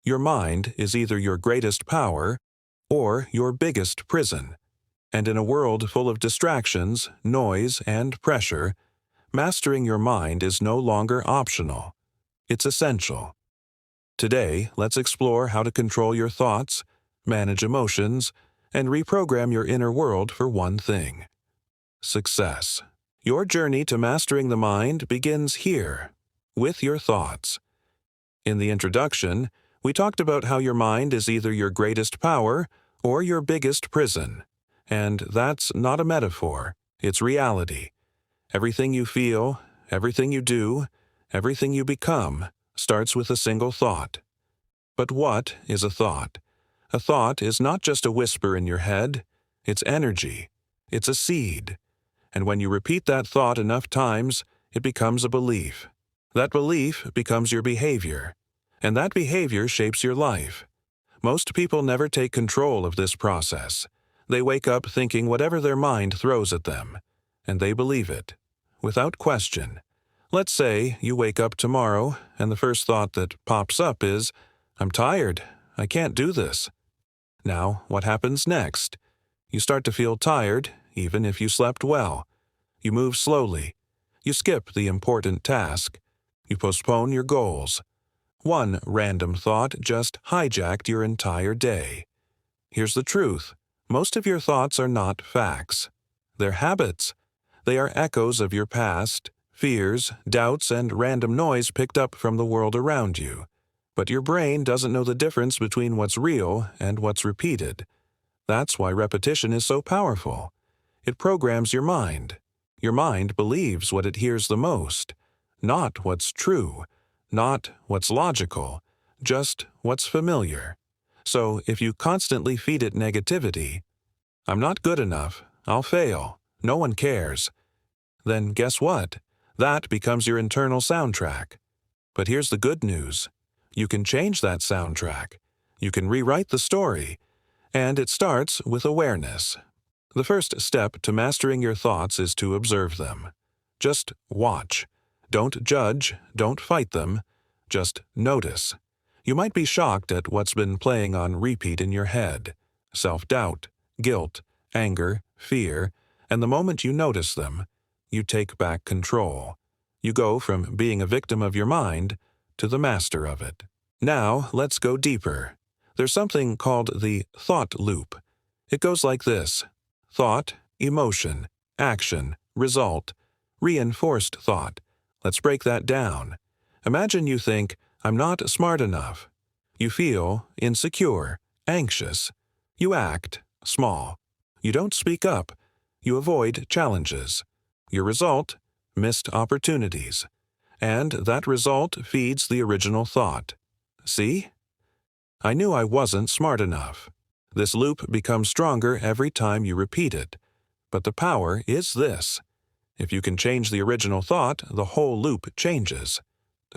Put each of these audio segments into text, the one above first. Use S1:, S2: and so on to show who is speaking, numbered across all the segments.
S1: Your mind is either your greatest power or your biggest prison. And in a world full of distractions, noise, and pressure, mastering your mind is no longer optional. It's essential. Today, let's explore how to control your thoughts, manage emotions, and reprogram your inner world for one thing: success. Your journey to mastering the mind begins here, with your thoughts. In the introduction, we talked about how your mind is either your greatest power or your biggest prison. And that's not a metaphor, it's reality. Everything you feel, everything you do, everything you become starts with a single thought. But what is a thought? A thought is not just a whisper in your head, it's energy. It's a seed. And when you repeat that thought enough times, it becomes a belief. That belief becomes your behavior. And that behavior shapes your life. Most people never take control of this process. They wake up thinking whatever their mind throws at them, and they believe it, without question. Let's say you wake up tomorrow, and the first thought that pops up is, "I'm tired. I can't do this." Now, what happens next? You start to feel tired, even if you slept well. You move slowly. You skip the important task. You postpone your goals. One random thought just hijacked your entire day. Here's the truth. Most of your thoughts are not facts. They're habits. They are echoes of your past, fears, doubts, and random noise picked up from the world around you. But your brain doesn't know the difference between what's real and what's repeated. That's why repetition is so powerful. It programs your mind. Your mind believes what it hears the most, not what's true, not what's logical, just what's familiar. So if you constantly feed it negativity, "I'm not good enough, I'll fail, no one cares," then guess what? That becomes your internal soundtrack. But here's the good news. You can change that soundtrack. You can rewrite the story. And it starts with awareness. The first step to mastering your thoughts is to observe them. Just watch. Don't judge, don't fight them. Just notice. You might be shocked at what's been playing on repeat in your head. Self-doubt, guilt, anger, fear, and the moment you notice them, you take back control. You go from being a victim of your mind to the master of it. Now, let's go deeper. There's something called the thought loop. It goes like this: thought, emotion, action, result, reinforced thought. Let's break that down. Imagine you think, "I'm not smart enough." You feel insecure, anxious. You act small. You don't speak up. You avoid challenges. Your result? Missed opportunities. And that result feeds the original thought. See? I knew I wasn't smart enough. This loop becomes stronger every time you repeat it. But the power is this. If you can change the original thought, the whole loop changes.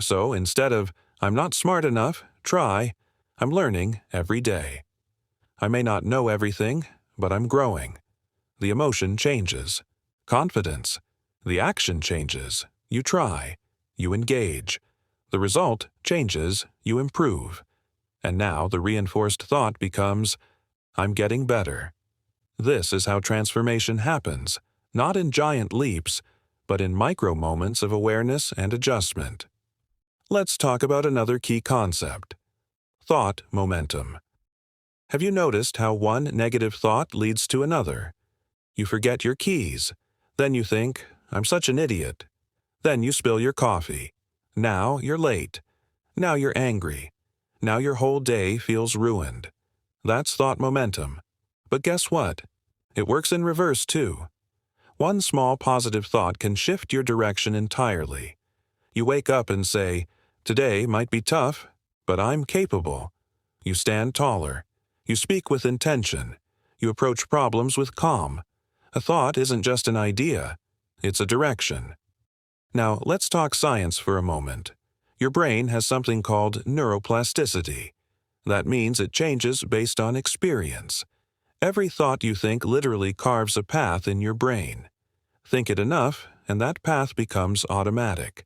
S1: So instead of, "I'm not smart enough," try, "I'm learning every day." I may not know everything, but I'm growing. The emotion changes. Confidence. The action changes. You try. You engage. The result changes. You improve. And now the reinforced thought becomes, "I'm getting better." This is how transformation happens, not in giant leaps, but in micro moments of awareness and adjustment. Let's talk about another key concept: thought momentum. Have you noticed how one negative thought leads to another? You forget your keys. Then you think, "I'm such an idiot." Then you spill your coffee. Now you're late. Now you're angry. Now your whole day feels ruined. That's thought momentum. But guess what? It works in reverse too. One small positive thought can shift your direction entirely. You wake up and say, "Today might be tough, but I'm capable." You stand taller. You speak with intention. You approach problems with calm. A thought isn't just an idea. It's a direction. Now, let's talk science for a moment. Your brain has something called neuroplasticity. That means it changes based on experience. Every thought you think literally carves a path in your brain. Think it enough, and that path becomes automatic.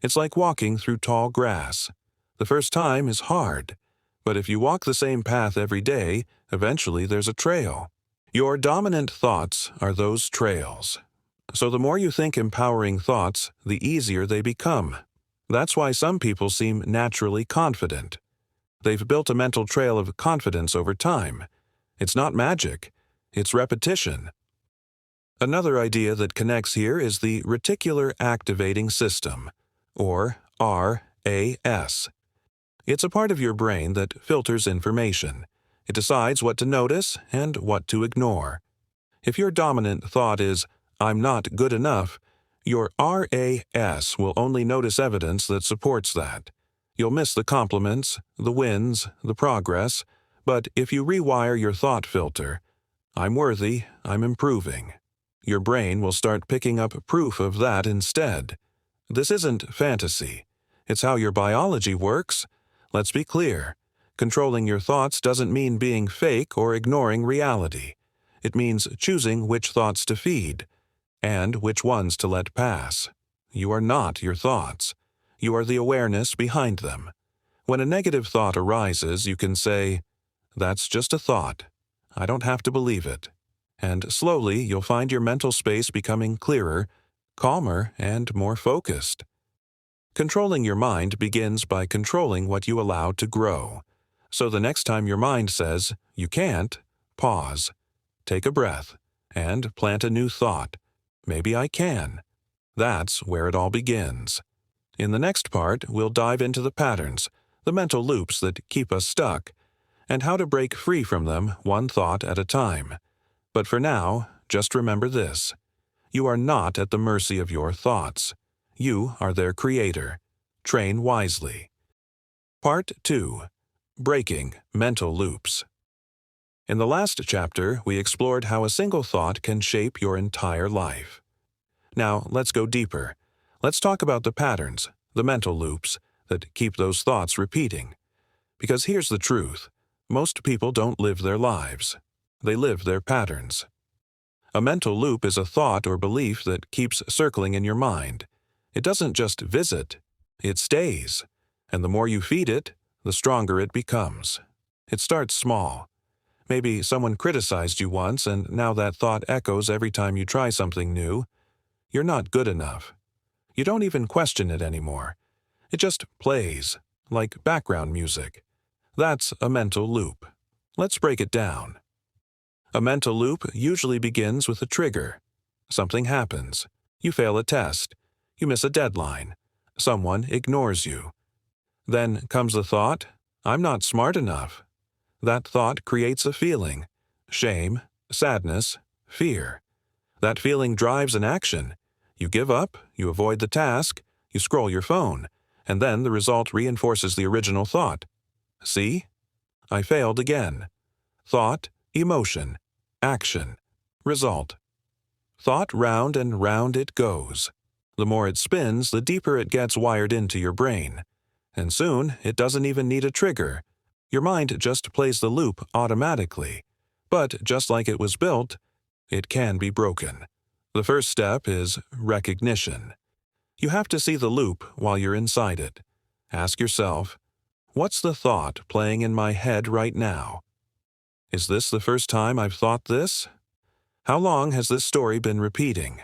S1: It's like walking through tall grass. The first time is hard, But if you walk the same path every day, eventually there's a trail. Your dominant thoughts are those trails. So the more you think empowering thoughts, the easier they become. That's why some people seem naturally confident. They've built a mental trail of confidence over time. It's not magic, it's repetition. Another idea that connects here is the reticular activating system, or RAS. It's a part of your brain that filters information. It decides what to notice and what to ignore. If your dominant thought is, "I'm not good enough," your RAS will only notice evidence that supports that. You'll miss the compliments, the wins, the progress, but if you rewire your thought filter, "I'm worthy, I'm improving," your brain will start picking up proof of that instead. This isn't fantasy. It's how your biology works. Let's be clear. Controlling your thoughts doesn't mean being fake or ignoring reality. It means choosing which thoughts to feed and which ones to let pass. You are not your thoughts. You are the awareness behind them. When a negative thought arises, you can say, "That's just a thought. I don't have to believe it." And slowly you'll find your mental space becoming clearer, calmer, and more focused. Controlling your mind begins by controlling what you allow to grow. So the next time your mind says, "You can't," pause, take a breath, and plant a new thought. "Maybe I can." That's where it all begins. In the next part, we'll dive into the patterns, the mental loops that keep us stuck, and how to break free from them one thought at a time. But for now, just remember this. You are not at the mercy of your thoughts. You are their creator. Train wisely. Part 2. Breaking Mental Loops. In the last chapter, we explored how a single thought can shape your entire life. Now, let's go deeper. Let's talk about the patterns, the mental loops, that keep those thoughts repeating. Because here's the truth. Most people don't live their lives. They live their patterns. A mental loop is a thought or belief that keeps circling in your mind. It doesn't just visit, it stays. And the more you feed it, the stronger it becomes. It starts small. Maybe someone criticized you once, and now that thought echoes every time you try something new. You're not good enough. You don't even question it anymore. It just plays, like background music. That's a mental loop. Let's break it down. A mental loop usually begins with a trigger. Something happens. You fail a test. You miss a deadline. Someone ignores you. Then comes the thought, "I'm not smart enough." That thought creates a feeling: shame, sadness, fear. That feeling drives an action. You give up, you avoid the task, you scroll your phone, and then the result reinforces the original thought. See? I failed again. Thought, emotion, action, result. Thought round and round it goes. The more it spins, the deeper it gets wired into your brain. And soon, it doesn't even need a trigger. Your mind just plays the loop automatically. But just like it was built, it can be broken. The first step is recognition. You have to see the loop while you're inside it. Ask yourself, what's the thought playing in my head right now? Is this the first time I've thought this? How long has this story been repeating?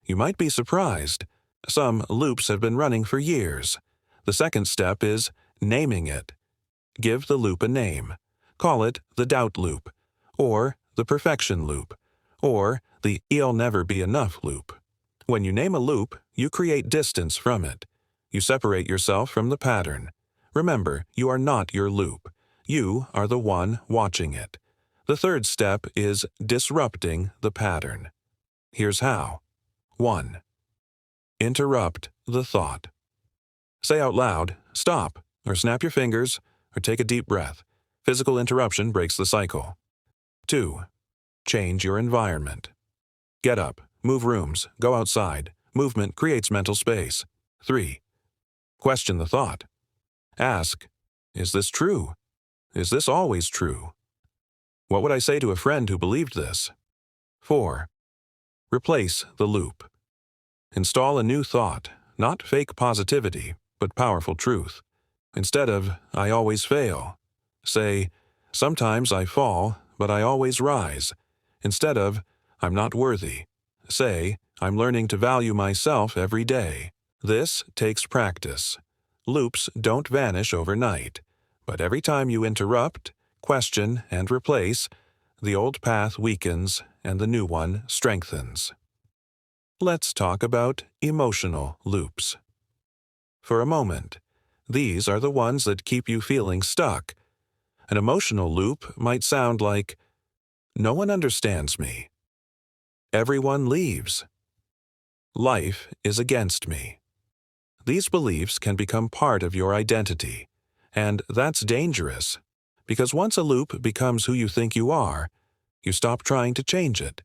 S1: You might be surprised. Some loops have been running for years. The second step is naming it. Give the loop a name. Call it the doubt loop, or the perfection loop, or the "I'll never be enough" loop. When you name a loop, you create distance from it. You separate yourself from the pattern. Remember, you are not your loop. You are the one watching it. The third step is disrupting the pattern. Here's how. 1. Interrupt the thought. Say out loud, "Stop," or snap your fingers, or take a deep breath. Physical interruption breaks the cycle. 2. Change your environment. Get up, move rooms, go outside. Movement creates mental space. 3. Question the thought. Ask, is this true? Is this always true? What would I say to a friend who believed this? 4. Replace the loop. Install a new thought, not fake positivity, but powerful truth. Instead of "I always fail," Say, "Sometimes I fall, but I always rise." Instead of, "I'm not worthy," say, "I'm learning to value myself every day." This takes practice. Loops don't vanish overnight, but every time you interrupt, question, and replace, the old path weakens and the new one strengthens. Let's talk about emotional loops. For a moment, these are the ones that keep you feeling stuck. An emotional loop might sound like, "No one understands me." "Everyone leaves." "Life is against me." These beliefs can become part of your identity, and that's dangerous, because once a loop becomes who you think you are, you stop trying to change it.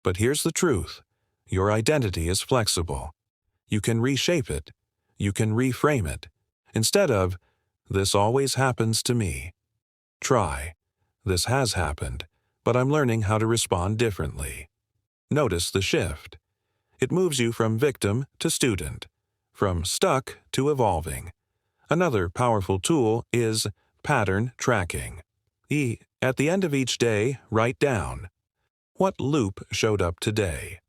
S1: But here's the truth: your identity is flexible. You can reshape it. You can reframe it. Instead of, "This always happens to me," try, "This has happened, but I'm learning how to respond differently." Notice the shift. It moves you from victim to student, from stuck to evolving. Another powerful tool is pattern tracking. At the end of each day, write down, what loop showed up today?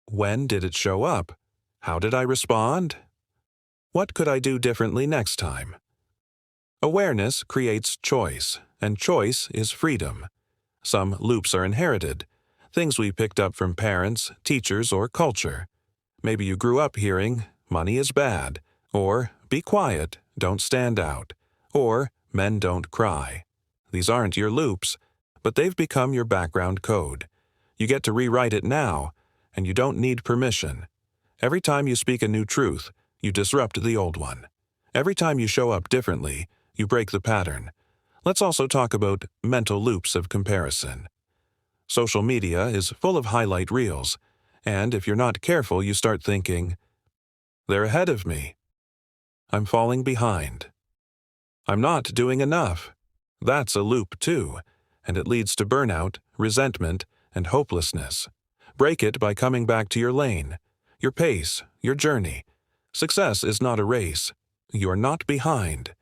S1: When did it show up? How did I respond? What could I do differently next time? Awareness creates choice, and choice is freedom. Some loops are inherited, things we picked up from parents, teachers, or culture. Maybe you grew up hearing, "Money is bad," or "Be quiet, don't stand out," or "Men don't cry." These aren't your loops, but they've become your background code. You get to rewrite it now, and you don't need permission. Every time you speak a new truth, you disrupt the old one. Every time you show up differently, you break the pattern. Let's also talk about mental loops of comparison. Social media is full of highlight reels, and if you're not careful, you start thinking, "They're ahead of me. I'm falling behind. I'm not doing enough." That's a loop too, and it leads to burnout, resentment, and hopelessness. Break it by coming back to your lane, your pace, your journey. Success is not a race. You're not behind.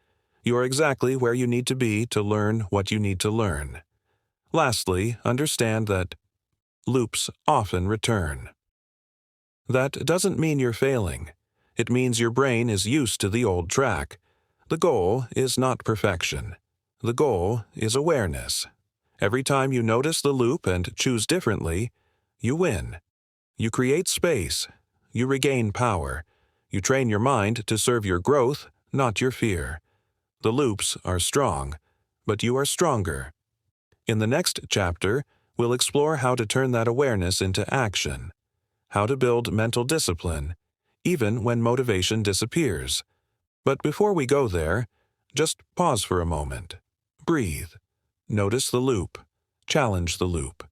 S1: You're exactly where you need to be to learn what you need to learn. Lastly, understand that loops often return. That doesn't mean you're failing. It means your brain is used to the old track. The goal is not perfection. The goal is awareness. Every time you notice the loop and choose differently, you win. You create space. You regain power. You train your mind to serve your growth, not your fear. The loops are strong, but you are stronger. In the next chapter, we'll explore how to turn that awareness into action, how to build mental discipline, even when motivation disappears. But before we go there, just pause for a moment. Breathe. Notice the loop. Challenge the loop.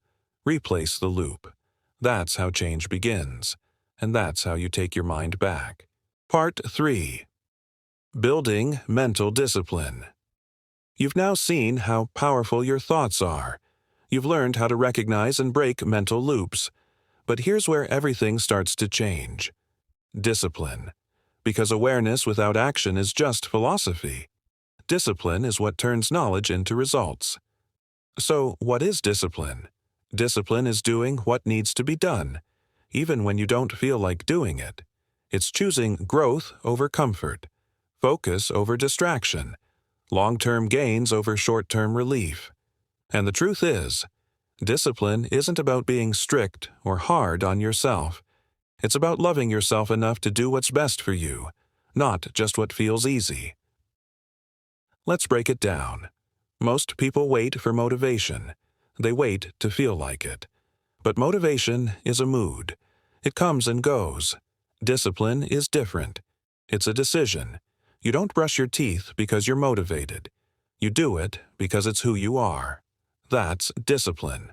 S1: Replace the loop. That's how change begins, and that's how you take your mind back. Part 3. Building mental discipline. You've now seen how powerful your thoughts are. You've learned how to recognize and break mental loops. But here's where everything starts to change. Discipline. Because awareness without action is just philosophy. Discipline is what turns knowledge into results. So, what is discipline? Discipline is doing what needs to be done, even when you don't feel like doing it. It's choosing growth over comfort, focus over distraction, long-term gains over short-term relief. And the truth is, discipline isn't about being strict or hard on yourself. It's about loving yourself enough to do what's best for you, not just what feels easy. Let's break it down. Most people wait for motivation. They wait to feel like it. But motivation is a mood. It comes and goes. Discipline is different. It's a decision. You don't brush your teeth because you're motivated. You do it because it's who you are. That's discipline.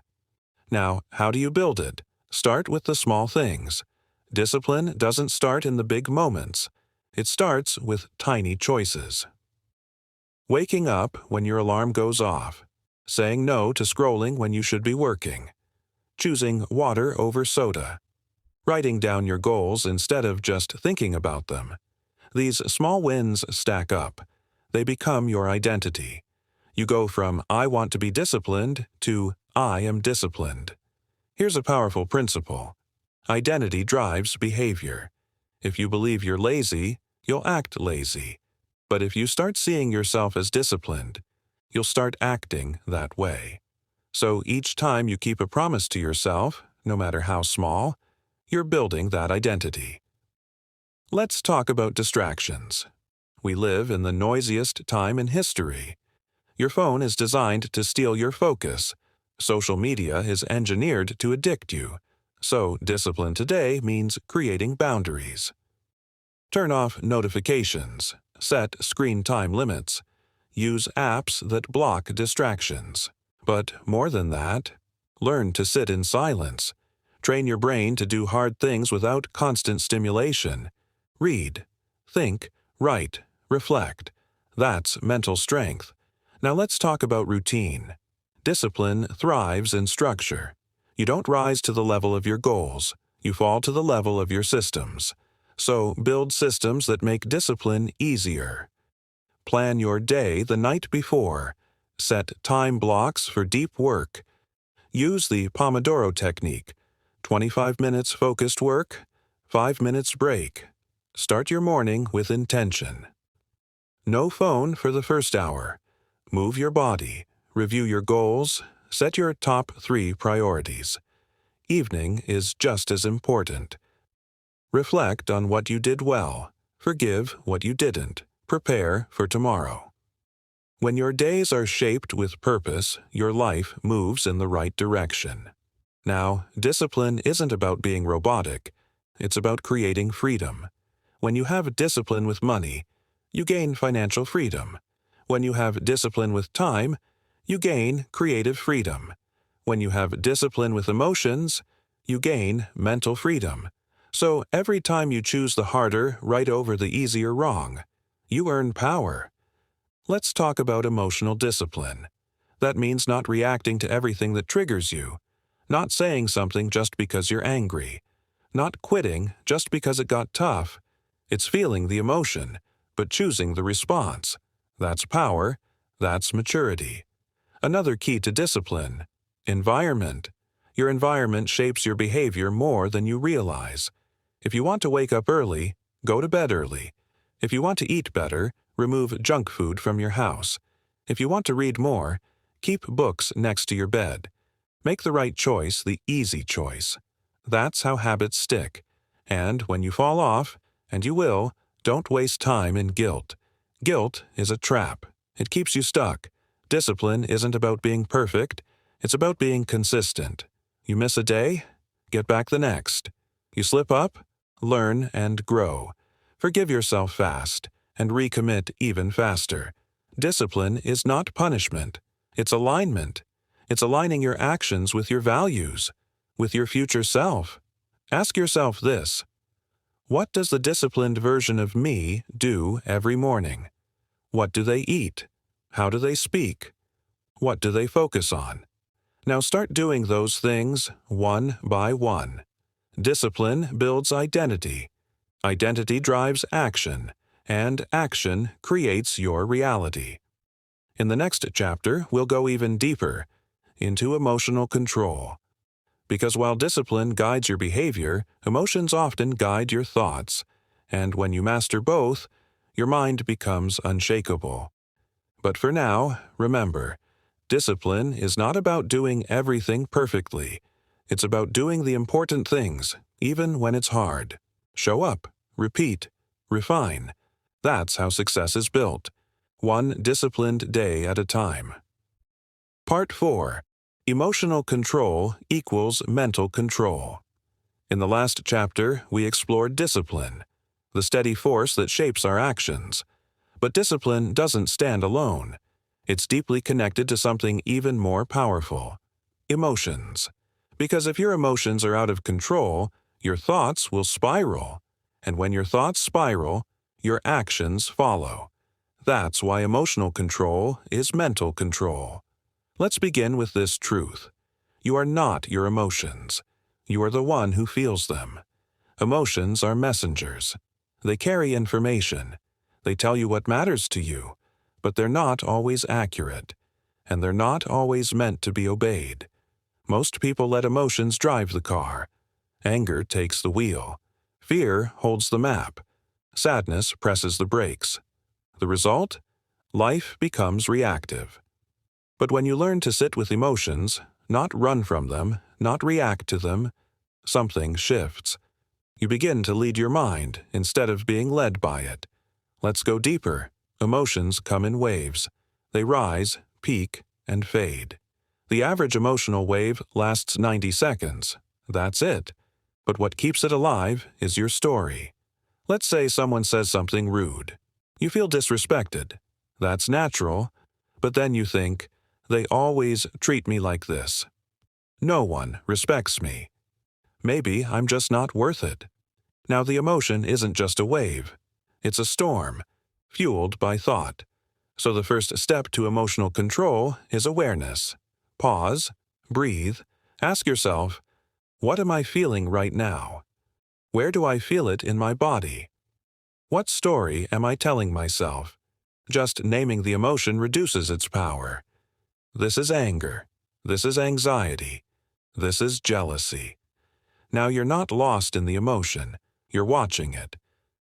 S1: Now, how do you build it? Start with the small things. Discipline doesn't start in the big moments. It starts with tiny choices. Waking up when your alarm goes off. Saying no to scrolling when you should be working. Choosing water over soda. Writing down your goals instead of just thinking about them. These small wins stack up. They become your identity. You go from "I want to be disciplined" to "I am disciplined." Here's a powerful principle. Identity drives behavior. If you believe you're lazy, you'll act lazy. But if you start seeing yourself as disciplined, you'll start acting that way. So each time you keep a promise to yourself, no matter how small, you're building that identity. Let's talk about distractions. We live in the noisiest time in history. Your phone is designed to steal your focus. Social media is engineered to addict you. So discipline today means creating boundaries. Turn off notifications. Set screen time limits. Use apps that block distractions. But more than that, learn to sit in silence. Train your brain to do hard things without constant stimulation. Read, think, write, reflect. That's mental strength. Now let's talk about routine. Discipline thrives in structure. You don't rise to the level of your goals. You fall to the level of your systems. So build systems that make discipline easier. Plan your day the night before. Set time blocks for deep work. Use the Pomodoro technique. 25 minutes focused work, 5 minutes break. Start your morning with intention. No phone for the first hour. Move your body. Review your goals. Set your top 3 priorities. Evening is just as important. Reflect on what you did well. Forgive what you didn't. Prepare for tomorrow. When your days are shaped with purpose, your life moves in the right direction. Now, discipline isn't about being robotic. It's about creating freedom. When you have discipline with money, you gain financial freedom. When you have discipline with time, you gain creative freedom. When you have discipline with emotions, you gain mental freedom. So every time you choose the harder right over the easier wrong, you earn power. Let's talk about emotional discipline. That means not reacting to everything that triggers you, not saying something just because you're angry, not quitting just because it got tough. It's feeling the emotion, but choosing the response. That's power. That's maturity. Another key to discipline: environment. Your environment shapes your behavior more than you realize. If you want to wake up early, go to bed early. If you want to eat better, remove junk food from your house. If you want to read more, keep books next to your bed. Make the right choice the easy choice. That's how habits stick. And when you fall off, and you will, don't waste time in guilt. Guilt is a trap. It keeps you stuck. Discipline isn't about being perfect. It's about being consistent. You miss a day, get back the next. You slip up, learn and grow. Forgive yourself fast, and recommit even faster. Discipline is not punishment. It's alignment. It's aligning your actions with your values, with your future self. Ask yourself this: what does the disciplined version of me do every morning? What do they eat? How do they speak? What do they focus on? Now start doing those things one by one. Discipline builds identity. Identity drives action, and action creates your reality. In the next chapter, we'll go even deeper into emotional control. Because while discipline guides your behavior, emotions often guide your thoughts, and when you master both, your mind becomes unshakable. But for now, remember, discipline is not about doing everything perfectly. It's about doing the important things, even when it's hard. Show up, repeat, refine. That's how success is built, one disciplined day at a time. Part 4. Emotional control equals mental control. In the last chapter, we explored discipline, the steady force that shapes our actions. But discipline doesn't stand alone. It's deeply connected to something even more powerful: emotions. Because if your emotions are out of control, your thoughts will spiral. And when your thoughts spiral, your actions follow. That's why emotional control is mental control. Let's begin with this truth. You are not your emotions. You are the one who feels them. Emotions are messengers. They carry information. They tell you what matters to you, but they're not always accurate. and they're not always meant to be obeyed. Most people let emotions drive the car. Anger takes the wheel. Fear holds the map. Sadness presses the brakes. The result? Life becomes reactive. But when you learn to sit with emotions, not run from them, not react to them, something shifts. You begin to lead your mind instead of being led by it. Let's go deeper. Emotions come in waves. They rise, peak, and fade. The average emotional wave lasts 90 seconds. That's it. But what keeps it alive is your story. Let's say someone says something rude. You feel disrespected. That's natural. But then you think, they always treat me like this. No one respects me. Maybe I'm just not worth it. Now the emotion isn't just a wave. It's a storm, fueled by thought. So the first step to emotional control is awareness. Pause, breathe, ask yourself, what am I feeling right now? Where do I feel it in my body? What story am I telling myself? Just naming the emotion reduces its power. This is anger. This is anxiety. This is jealousy. Now you're not lost in the emotion. You're watching it.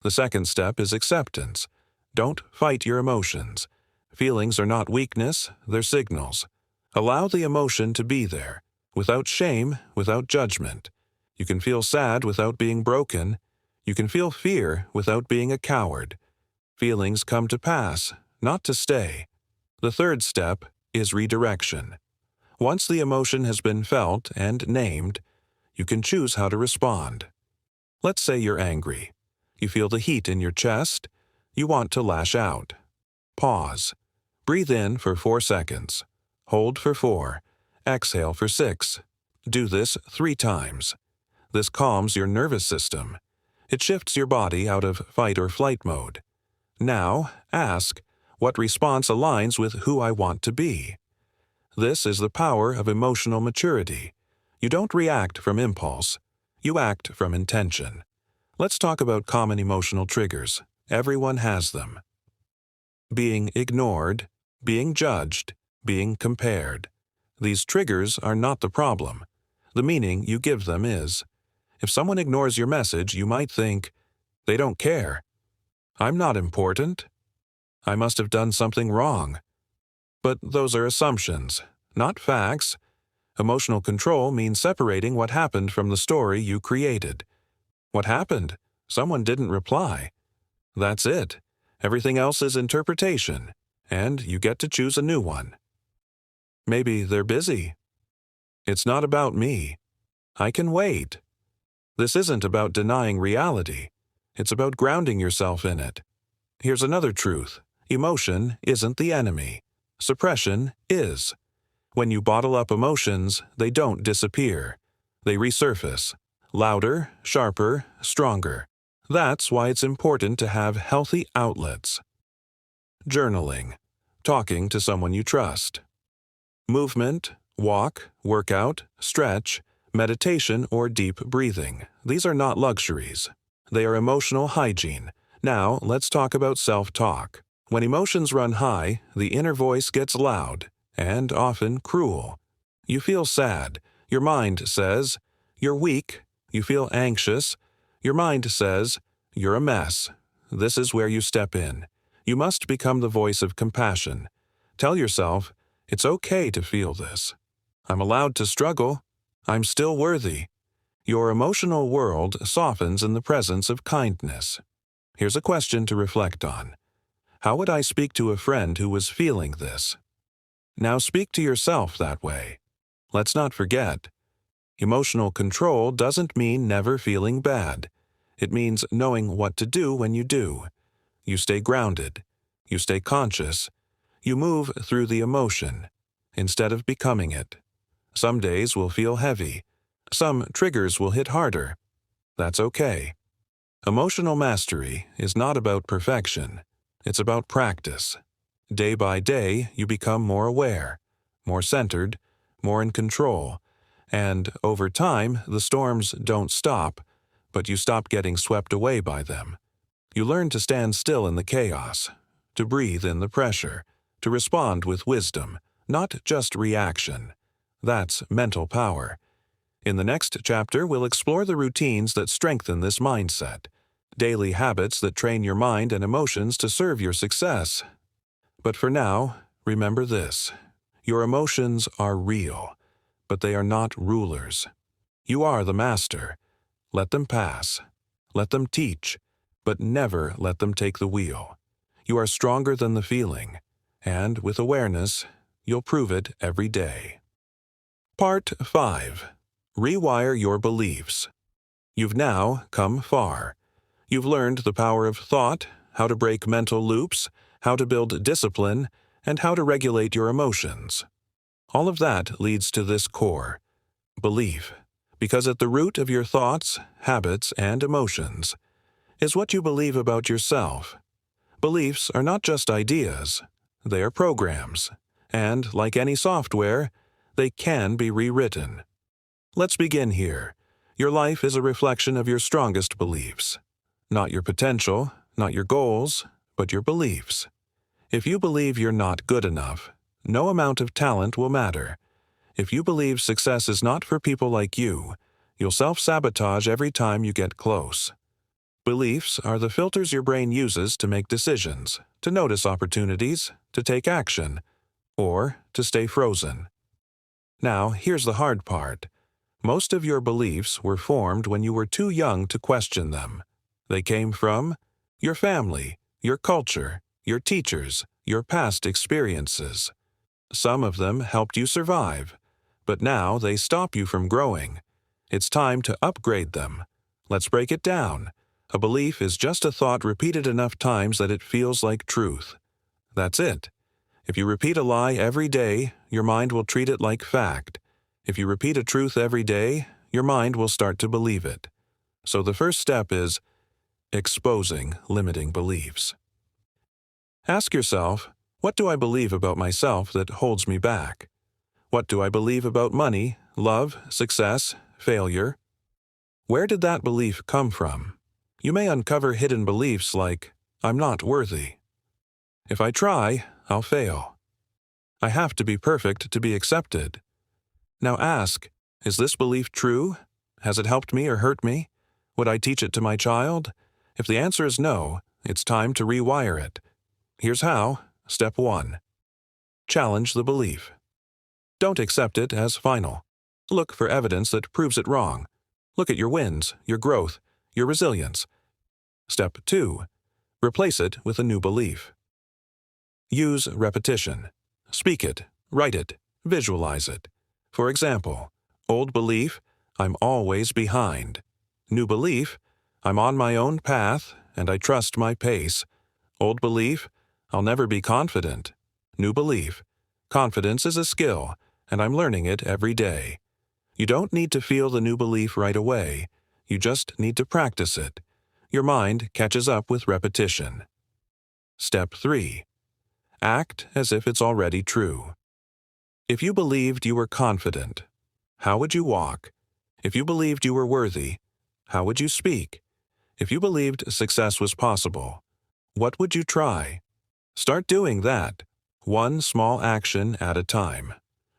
S1: The second step is acceptance. Don't fight your emotions. Feelings are not weakness, they're signals. Allow the emotion to be there, without shame, without judgment. You can feel sad without being broken. You can feel fear without being a coward. Feelings come to pass, not to stay. The third step is redirection. Once the emotion has been felt and named, you can choose how to respond. Let's say you're angry. You feel the heat in your chest. You want to lash out. Pause. Breathe in for 4 seconds. Hold for 4. Exhale for 6. Do this 3 times. This calms your nervous system. It shifts your body out of fight or flight mode. Now, ask, what response aligns with who I want to be? This is the power of emotional maturity. You don't react from impulse. You act from intention. Let's talk about common emotional triggers. Everyone has them. Being ignored, being judged, being compared. These triggers are not the problem. The meaning you give them is. If someone ignores your message, you might think, they don't care. I'm not important. I must have done something wrong. But those are assumptions, not facts. Emotional control means separating what happened from the story you created. What happened? Someone didn't reply. That's it. Everything else is interpretation, and you get to choose a new one. Maybe they're busy. It's not about me. I can wait. This isn't about denying reality. It's about grounding yourself in it. Here's another truth. Emotion isn't the enemy. Suppression is. When you bottle up emotions, they don't disappear. They resurface. Louder, sharper, stronger. That's why it's important to have healthy outlets. Journaling. Talking to someone you trust. Movement, walk, workout, stretch, meditation, or deep breathing. These are not luxuries. They are emotional hygiene. Now, let's talk about self-talk. When emotions run high, the inner voice gets loud, and often cruel. You feel sad. Your mind says, you're weak. You feel anxious. Your mind says, you're a mess. This is where you step in. You must become the voice of compassion. Tell yourself, it's okay to feel this. I'm allowed to struggle. I'm still worthy. Your emotional world softens in the presence of kindness. Here's a question to reflect on. How would I speak to a friend who was feeling this? Now speak to yourself that way. Let's not forget, emotional control doesn't mean never feeling bad. It means knowing what to do when you do. You stay grounded. You stay conscious. You move through the emotion, instead of becoming it. Some days will feel heavy. Some triggers will hit harder. That's okay. Emotional mastery is not about perfection. It's about practice. Day by day, you become more aware, more centered, more in control. And over time, the storms don't stop, but you stop getting swept away by them. You learn to stand still in the chaos, to breathe in the pressure, to respond with wisdom, not just reaction. That's mental power. In the next chapter, we'll explore the routines that strengthen this mindset, daily habits that train your mind and emotions to serve your success. But for now, remember this: your emotions are real, but they are not rulers. You are the master. Let them pass. Let them teach, but never let them take the wheel. You are stronger than the feeling, and with awareness, you'll prove it every day. Part 5. Rewire your beliefs. You've now come far. You've learned the power of thought, how to break mental loops, how to build discipline, and how to regulate your emotions. All of that leads to this core: belief, because at the root of your thoughts, habits, and emotions is what you believe about yourself. Beliefs are not just ideas, they are programs, and like any software, they can be rewritten. Let's begin here. Your life is a reflection of your strongest beliefs. Not your potential, not your goals, but your beliefs. If you believe you're not good enough, no amount of talent will matter. If you believe success is not for people like you, you'll self-sabotage every time you get close. Beliefs are the filters your brain uses to make decisions, to notice opportunities, to take action, or to stay frozen. Now, here's the hard part. Most of your beliefs were formed when you were too young to question them. They came from your family, your culture, your teachers, your past experiences. Some of them helped you survive, but now they stop you from growing. It's time to upgrade them. Let's break it down. A belief is just a thought repeated enough times that it feels like truth. That's it. If you repeat a lie every day, your mind will treat it like fact. If you repeat a truth every day, your mind will start to believe it. So the first step is exposing limiting beliefs. Ask yourself, what do I believe about myself that holds me back? What do I believe about money, love, success, failure? Where did that belief come from? You may uncover hidden beliefs like, I'm not worthy. If I try, I'll fail. I have to be perfect to be accepted. Now ask, is this belief true? Has it helped me or hurt me? Would I teach it to my child? If the answer is no, it's time to rewire it. Here's how. Step 1. Challenge the belief. Don't accept it as final. Look for evidence that proves it wrong. Look at your wins, your growth, your resilience. Step 2. Replace it with a new belief. Use repetition. Speak it, write it, visualize it. For example, old belief, I'm always behind. New belief, I'm on my own path and I trust my pace. Old belief, I'll never be confident. New belief, confidence is a skill and I'm learning it every day. You don't need to feel the new belief right away. You just need to practice it. Your mind catches up with repetition. Step 3. Act as if it's already true. If you believed you were confident, how would you walk? If you believed you were worthy, how would you speak? If you believed success was possible, what would you try? Start doing that, one small action at a time.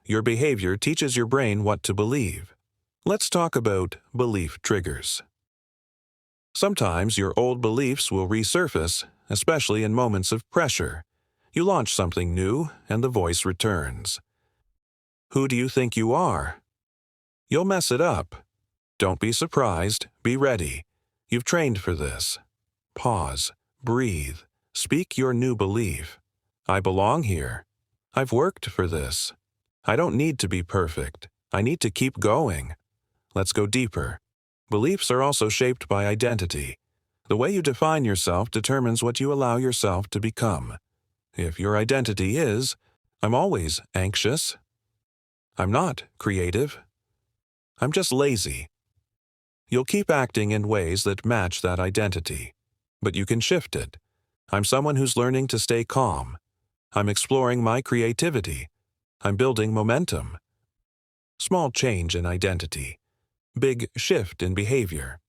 S1: Your behavior teaches your brain what to believe. Let's talk about belief triggers. Sometimes your old beliefs will resurface, especially in moments of pressure. You launch something new, and the voice returns. Who do you think you are? You'll mess it up. Don't be surprised, be ready. You've trained for this. Pause, breathe, speak your new belief. I belong here. I've worked for this. I don't need to be perfect. I need to keep going. Let's go deeper. Beliefs are also shaped by identity. The way you define yourself determines what you allow yourself to become. If your identity is, I'm always anxious, I'm not creative, I'm just lazy, you'll keep acting in ways that match that identity. But you can shift it. I'm someone who's learning to stay calm. I'm exploring my creativity. I'm building momentum. Small change in identity. Big shift in behavior.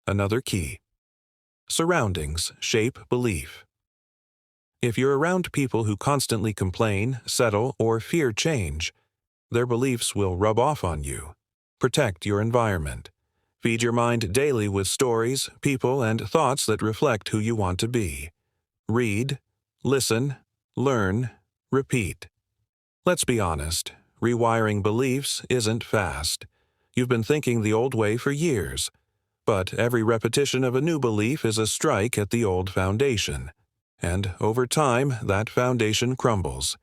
S1: Another key. Surroundings shape belief. If you're around people who constantly complain, settle, or fear change, their beliefs will rub off on you. Protect your environment. Feed your mind daily with stories, people, and thoughts that reflect who you want to be. Read, listen, learn, repeat. Let's be honest, rewiring beliefs isn't fast. You've been thinking the old way for years, but every repetition of a new belief is a strike at the old foundation. And over time, that foundation crumbles.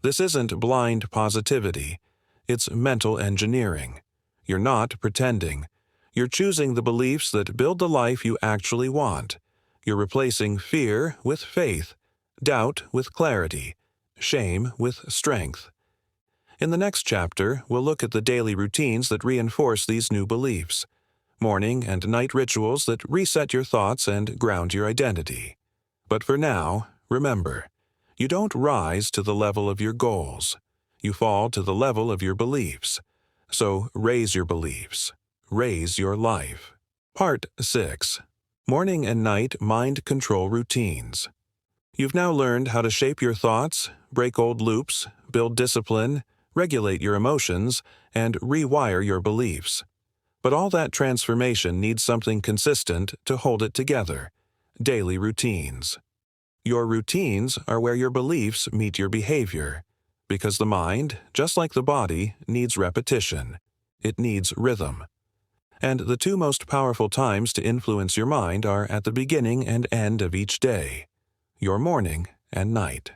S1: This isn't blind positivity. It's mental engineering. You're not pretending. You're choosing the beliefs that build the life you actually want. You're replacing fear with faith, doubt with clarity, shame with strength. In the next chapter, we'll look at the daily routines that reinforce these new beliefs, morning and night rituals that reset your thoughts and ground your identity. But for now, remember, you don't rise to the level of your goals. You fall to the level of your beliefs. So raise your beliefs. Raise your life. Part 6. Morning and Night Mind Control Routines. You've now learned how to shape your thoughts, break old loops, build discipline, regulate your emotions, and rewire your beliefs. But all that transformation needs something consistent to hold it together: daily routines. Your routines are where your beliefs meet your behavior, because the mind, just like the body, needs repetition. It needs rhythm. And the two most powerful times to influence your mind are at the beginning and end of each day: your morning and night.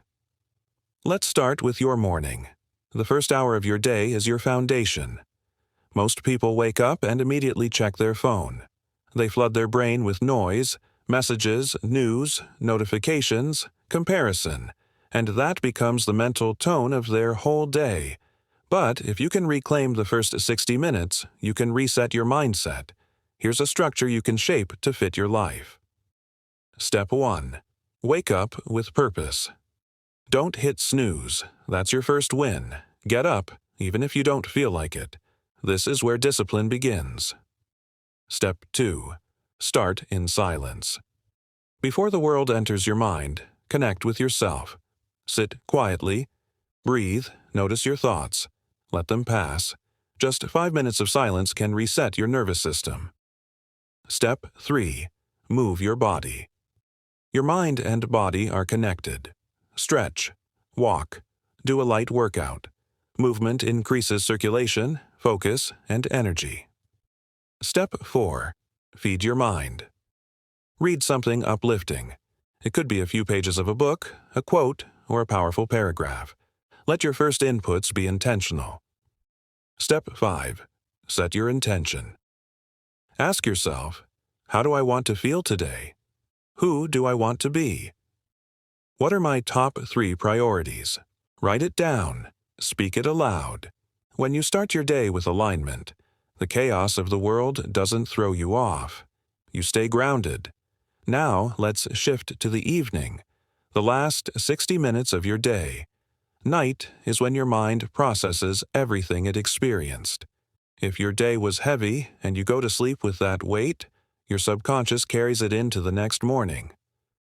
S1: Let's start with your morning. The first hour of your day is your foundation. Most people wake up and immediately check their phone. They flood their brain with noise, messages, news, notifications, comparison, and that becomes the mental tone of their whole day. But if you can reclaim the first 60 minutes, you can reset your mindset. Here's a structure you can shape to fit your life. Step 1. Wake up with purpose. Don't hit snooze. That's your first win. Get up, even if you don't feel like it. This is where discipline begins. Step 2. Start in silence. Before the world enters your mind, connect with yourself. Sit quietly. Breathe. Notice your thoughts. Let them pass. Just 5 minutes of silence can reset your nervous system. Step 3. Move your body. Your mind and body are connected. Stretch. Walk. Do a light workout. Movement increases circulation, focus, and energy. Step 4. Feed your mind. Read something uplifting. It could be a few pages of a book, a quote, or a powerful paragraph. Let your first inputs be intentional. Step 5. Set your intention. Ask yourself, how do I want to feel today? Who do I want to be? What are my top 3 priorities? Write it down. Speak it aloud. When you start your day with alignment, the chaos of the world doesn't throw you off. You stay grounded. Now let's shift to the evening, the last 60 minutes of your day. Night is when your mind processes everything it experienced. If your day was heavy and you go to sleep with that weight, your subconscious carries it into the next morning.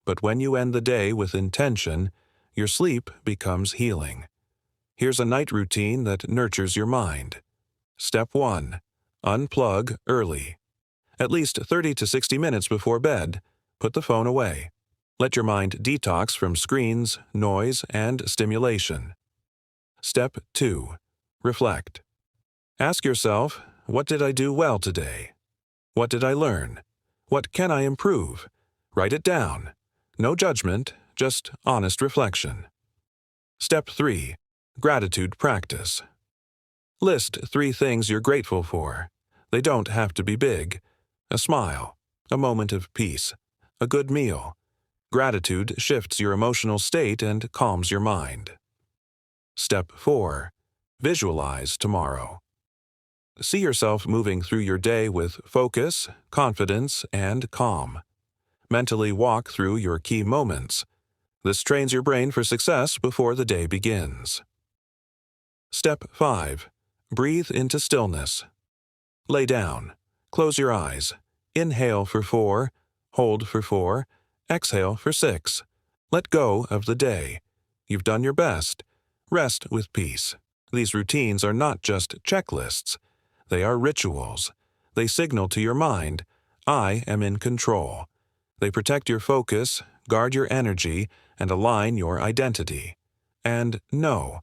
S1: But when you end the day with intention, your sleep becomes healing. Here's a night routine that nurtures your mind. Step 1. Unplug early. At least 30 to 60 minutes before bed, put the phone away. Let your mind detox from screens, noise, and stimulation. Step 2. Reflect. Ask yourself, what did I do well today? What did I learn? What can I improve? Write it down. No judgment, just honest reflection. Step 3. Gratitude practice. List 3 things you're grateful for. They don't have to be big. A smile, a moment of peace, a good meal. Gratitude shifts your emotional state and calms your mind. Step 4. Visualize tomorrow. See yourself moving through your day with focus, confidence, and calm. Mentally walk through your key moments. This trains your brain for success before the day begins. Step 5. Breathe into stillness. Lay down. Close your eyes. Inhale for 4, hold for 4, exhale for 6. Let go of the day. You've done your best. Rest with peace. These routines are not just checklists. They are rituals. They signal to your mind, I am in control. They protect your focus, guard your energy, and align your identity. And no,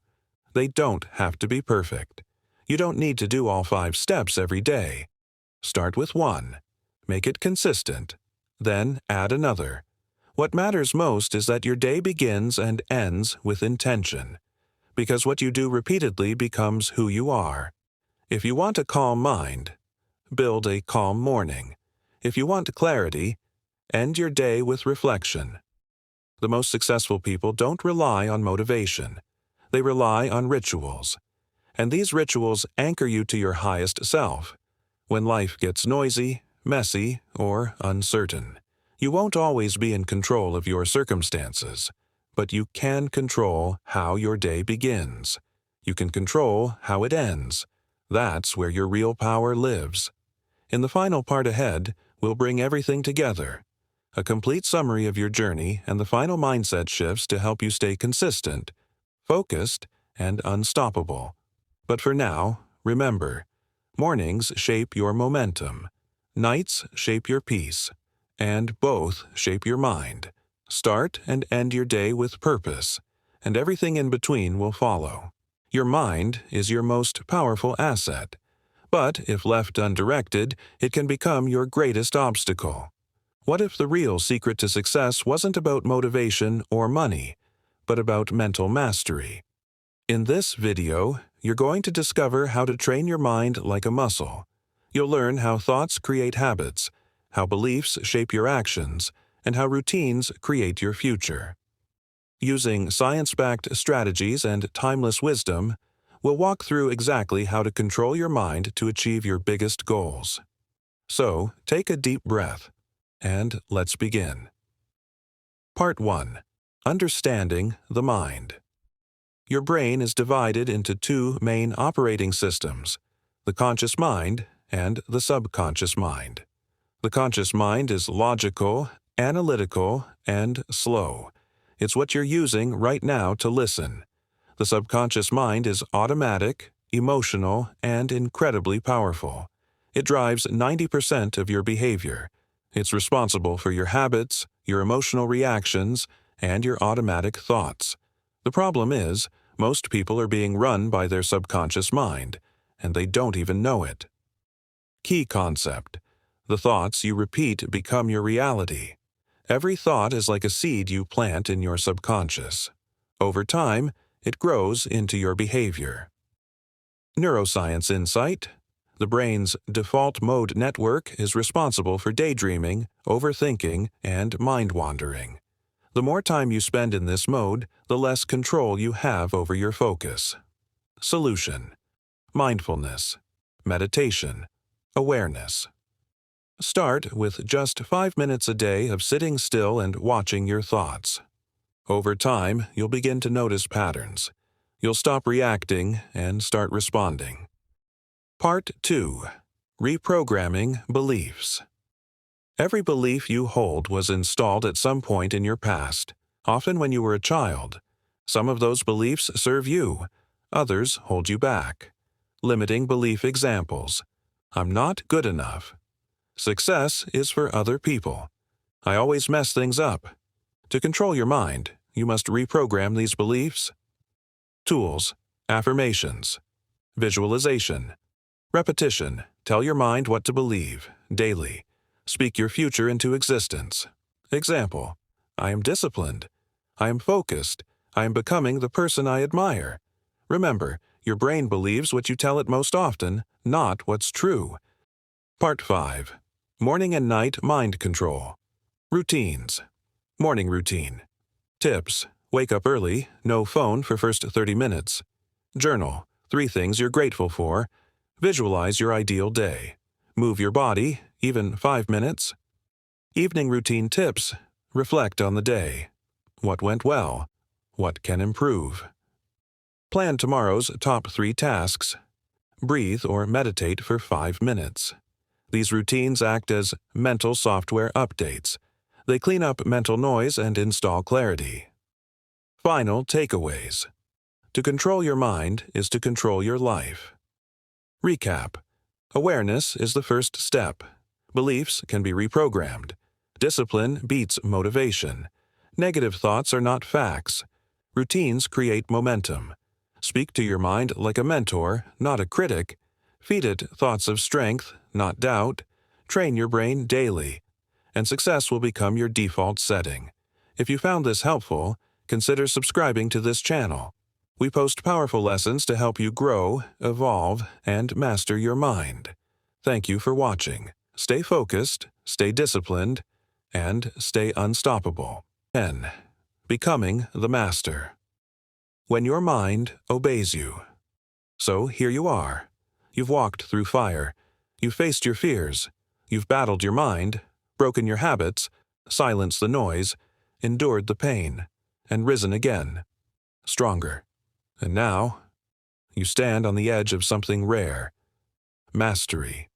S1: they don't have to be perfect. You don't need to do all 5 steps every day. Start with 1. Make it consistent. Then add another. What matters most is that your day begins and ends with intention, because what you do repeatedly becomes who you are. If you want a calm mind, build a calm morning. If you want clarity, end your day with reflection. The most successful people don't rely on motivation. They rely on rituals. And these rituals anchor you to your highest self. When life gets noisy, messy, or uncertain, you won't always be in control of your circumstances, but you can control how your day begins. You can control how it ends. That's where your real power lives. In the final part ahead, we'll bring everything together. A complete summary of your journey and the final mindset shifts to help you stay consistent, focused, and unstoppable. But for now, remember, mornings shape your momentum, nights shape your peace, and both shape your mind. Start and end your day with purpose, and everything in between will follow. Your mind is your most powerful asset, but if left undirected, it can become your greatest obstacle. What if the real secret to success wasn't about motivation or money, but about mental mastery? In this video, you're going to discover how to train your mind like a muscle. You'll learn how thoughts create habits, how beliefs shape your actions, and how routines create your future. Using science-backed strategies and timeless wisdom, we'll walk through exactly how to control your mind to achieve your biggest goals. So, take a deep breath, and let's begin. Part 1. Understanding the mind. Your brain is divided into 2 main operating systems, the conscious mind and the subconscious mind. The conscious mind is logical, analytical, and slow. It's what you're using right now to listen. The subconscious mind is automatic, emotional, and incredibly powerful. It drives 90% of your behavior. It's responsible for your habits, your emotional reactions, and your automatic thoughts. The problem is, most people are being run by their subconscious mind, and they don't even know it. Key concept: the thoughts you repeat become your reality. Every thought is like a seed you plant in your subconscious. Over time, it grows into your behavior. Neuroscience insight: the brain's default mode network is responsible for daydreaming, overthinking, and mind-wandering. The more time you spend in this mode, the less control you have over your focus. Solution: mindfulness, meditation, awareness. Start with just 5 minutes a day of sitting still and watching your thoughts. Over time, you'll begin to notice patterns. You'll stop reacting and start responding. Part 2. Reprogramming beliefs. Every belief you hold was installed at some point in your past, often when you were a child. Some of those beliefs serve you, others hold you back. Limiting belief examples: I'm not good enough. Success is for other people. I always mess things up. To control your mind, you must reprogram these beliefs. Tools: affirmations, visualization, repetition. Tell your mind what to believe, daily. Speak your future into existence. Example: I am disciplined. I am focused. I am becoming the person I admire. Remember, your brain believes what you tell it most often, not what's true. Part 5. Morning and night mind control. Routines. Morning routine. Tips: wake up early, no phone for first 30 minutes. Journal: 3 things you're grateful for. Visualize your ideal day. Move your body, even 5 minutes. Evening routine tips: reflect on the day. What went well? What can improve? Plan tomorrow's top 3 tasks. Breathe or meditate for 5 minutes. These routines act as mental software updates. They clean up mental noise and install clarity. Final takeaways. To control your mind is to control your life. Recap. Awareness is the first step. Beliefs can be reprogrammed. Discipline beats motivation. Negative thoughts are not facts. Routines create momentum. Speak to your mind like a mentor, not a critic. Feed it thoughts of strength, not doubt. Train your brain daily, and success will become your default setting. If you found this helpful, consider subscribing to this channel. We post powerful lessons to help you grow, evolve, and master your mind. Thank you for watching. Stay focused, stay disciplined, and stay unstoppable. 10. Becoming the master. When your mind obeys you. So here you are. You've walked through fire. You've faced your fears. You've battled your mind, broken your habits, silenced the noise, endured the pain, and risen again, stronger. And now, you stand on the edge of something rare, mastery.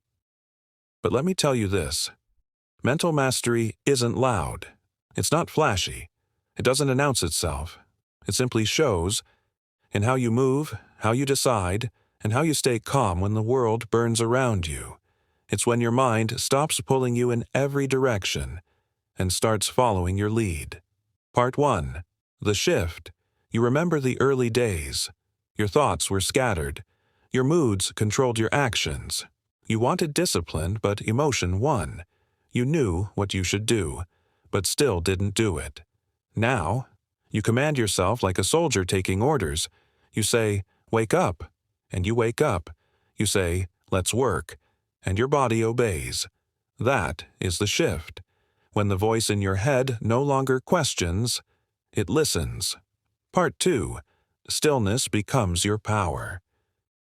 S1: But let me tell you this. Mental mastery isn't loud. It's not flashy. It doesn't announce itself. It simply shows in how you move, how you decide, and how you stay calm when the world burns around you. It's when your mind stops pulling you in every direction and starts following your lead. Part 1. The shift. You remember the early days. Your thoughts were scattered. Your moods controlled your actions. You wanted discipline, but emotion won. You knew what you should do, but still didn't do it. Now, you command yourself like a soldier taking orders. You say, "Wake up," and you wake up. You say, "Let's work," and your body obeys. That is the shift. When the voice in your head no longer questions, it listens. Part 2. Stillness becomes your power.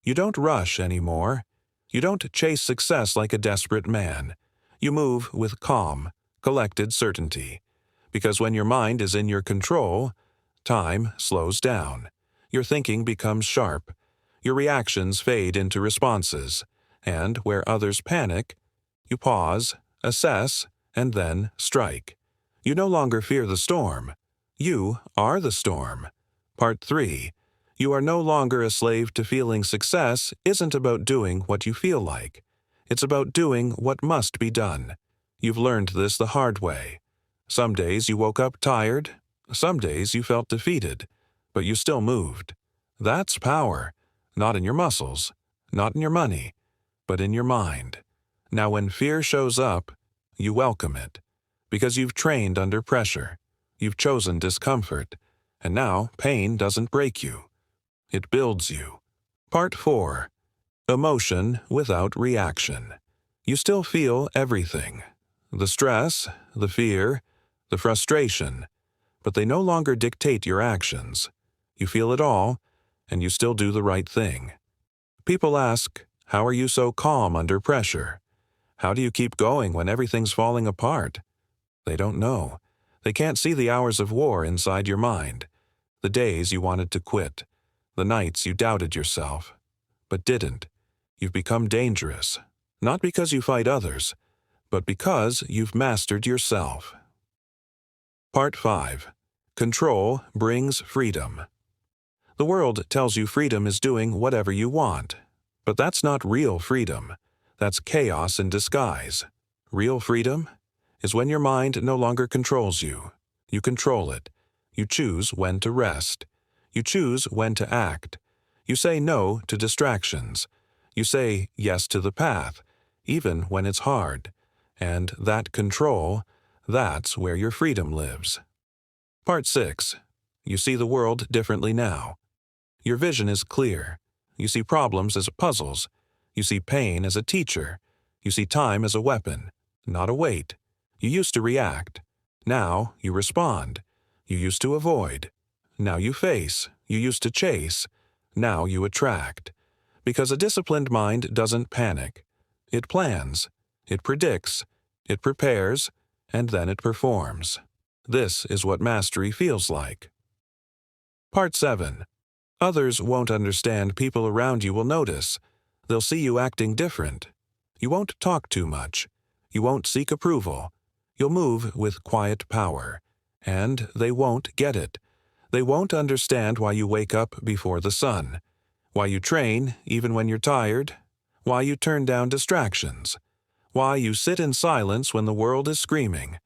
S1: You don't rush anymore. You don't chase success like a desperate man. You move with calm, collected certainty. Because when your mind is in your control, time slows down. Your thinking becomes sharp. Your reactions fade into responses. And where others panic, you pause, assess, and then strike. You no longer fear the storm. You are the storm. Part 3. You are no longer a slave to feeling. Success isn't about doing what you feel like. It's about doing what must be done. You've learned this the hard way. Some days you woke up tired. Some days you felt defeated. But you still moved. That's power. Not in your muscles, not in your money, but in your mind. Now when fear shows up, you welcome it. Because you've trained under pressure. You've chosen discomfort. And now pain doesn't break you. It builds you. Part 4. Emotion without reaction. You still feel everything. The stress, the fear, the frustration. But they no longer dictate your actions. You feel it all, and you still do the right thing. People ask, how are you so calm under pressure? How do you keep going when everything's falling apart? They don't know. They can't see the hours of war inside your mind. The days you wanted to quit. The nights you doubted yourself, but didn't. You've become dangerous, not because you fight others, but because you've mastered yourself. Part 5. Control brings freedom. The world tells you freedom is doing whatever you want, but that's not real freedom. That's chaos in disguise. Real freedom is when your mind no longer controls you. You control it. You choose when to rest. You choose when to act. You say no to distractions. You say yes to the path, even when it's hard. And that control, that's where your freedom lives. Part 6. You see the world differently now. Your vision is clear. You see problems as puzzles. You see pain as a teacher. You see time as a weapon, not a weight. You used to react. Now you respond. You used to avoid. Now you face. You used to chase. Now you attract. Because a disciplined mind doesn't panic. It plans. It predicts. It prepares. And then it performs. This is what mastery feels like. Part 7. Others won't understand. People around you will notice. They'll see you acting different. You won't talk too much. You won't seek approval. You'll move with quiet power, and they won't get it. They won't understand why you wake up before the sun, why you train even when you're tired, why you turn down distractions, why you sit in silence when the world is screaming.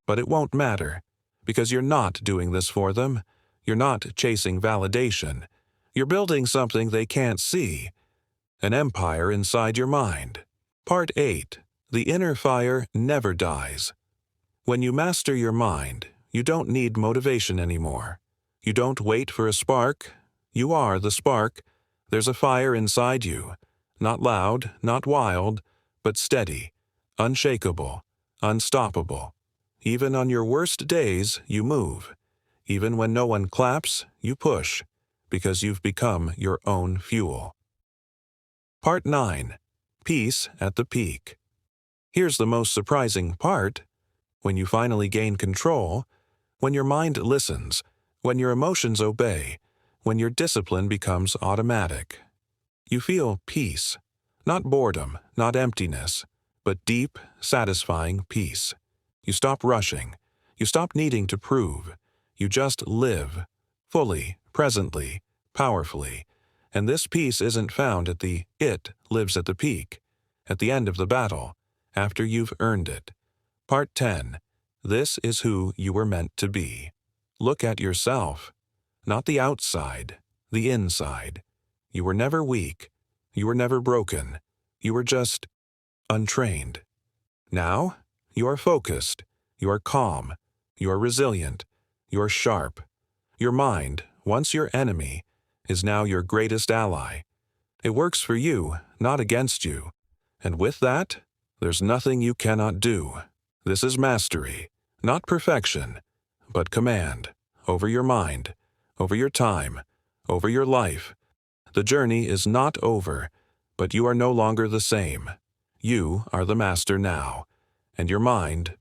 S1: But it won't matter, because you're not doing this for them. You're not chasing validation. You're building something they can't see, an empire inside your mind. Part 8. The inner fire never dies. When you master your mind, you don't need motivation anymore. You don't wait for a spark. You are the spark. There's a fire inside you, not loud, not wild, but steady, unshakable, unstoppable. Even on your worst days, you move. Even when no one claps, you push, because you've become your own fuel. Part 9. Peace at the peak. Here's the most surprising part. When you finally gain control, when your mind listens, when your emotions obey, when your discipline becomes automatic, you feel peace. Not boredom, not emptiness, but deep, satisfying peace. You stop rushing. You stop needing to prove. You just live, fully, presently, powerfully. And this peace isn't found at the "it" lives at the peak, at the end of the battle, after you've earned it. Part 10. This is who you were meant to be. Look at yourself. Not the outside, the inside. You were never weak. You were never broken. You were just untrained. Now, you are focused. You are calm. You are resilient. You are sharp. Your mind, once your enemy, is now your greatest ally. It works for you, not against you. And with that, there's nothing you cannot do. This is mastery, not perfection, but command, over your mind, over your time, over your life. The journey is not over, but you are no longer the same. You are the master now, and your mind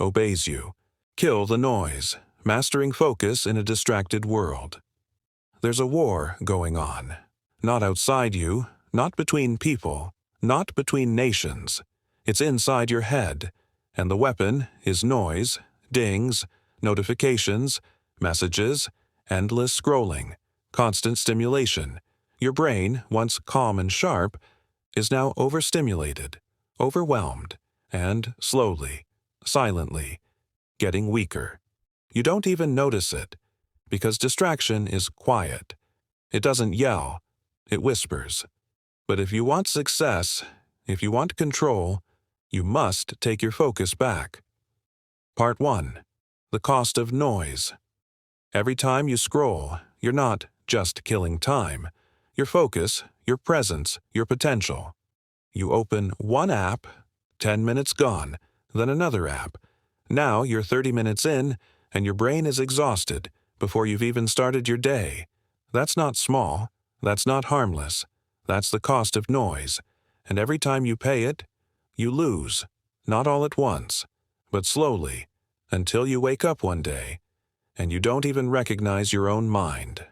S1: obeys you. Kill the noise, mastering focus in a distracted world. There's a war going on, not outside you, not between people, not between nations. It's inside your head, and the weapon is noise, dings, notifications, messages, endless scrolling, constant stimulation. Your brain, once calm and sharp, is now overstimulated, overwhelmed, and slowly, silently, getting weaker. You don't even notice it, because distraction is quiet. It doesn't yell, it whispers. But if you want success, if you want control, you must take your focus back. Part 1. The cost of noise. Every time you scroll, you're not just killing time. Your focus, your presence, your potential. You open one app, 10 minutes gone, then another app. Now you're 30 minutes in, and your brain is exhausted before you've even started your day. That's not small. That's not harmless. That's the cost of noise. And every time you pay it, you lose. Not all at once, but slowly, until you wake up one day, and you don't even recognize your own mind.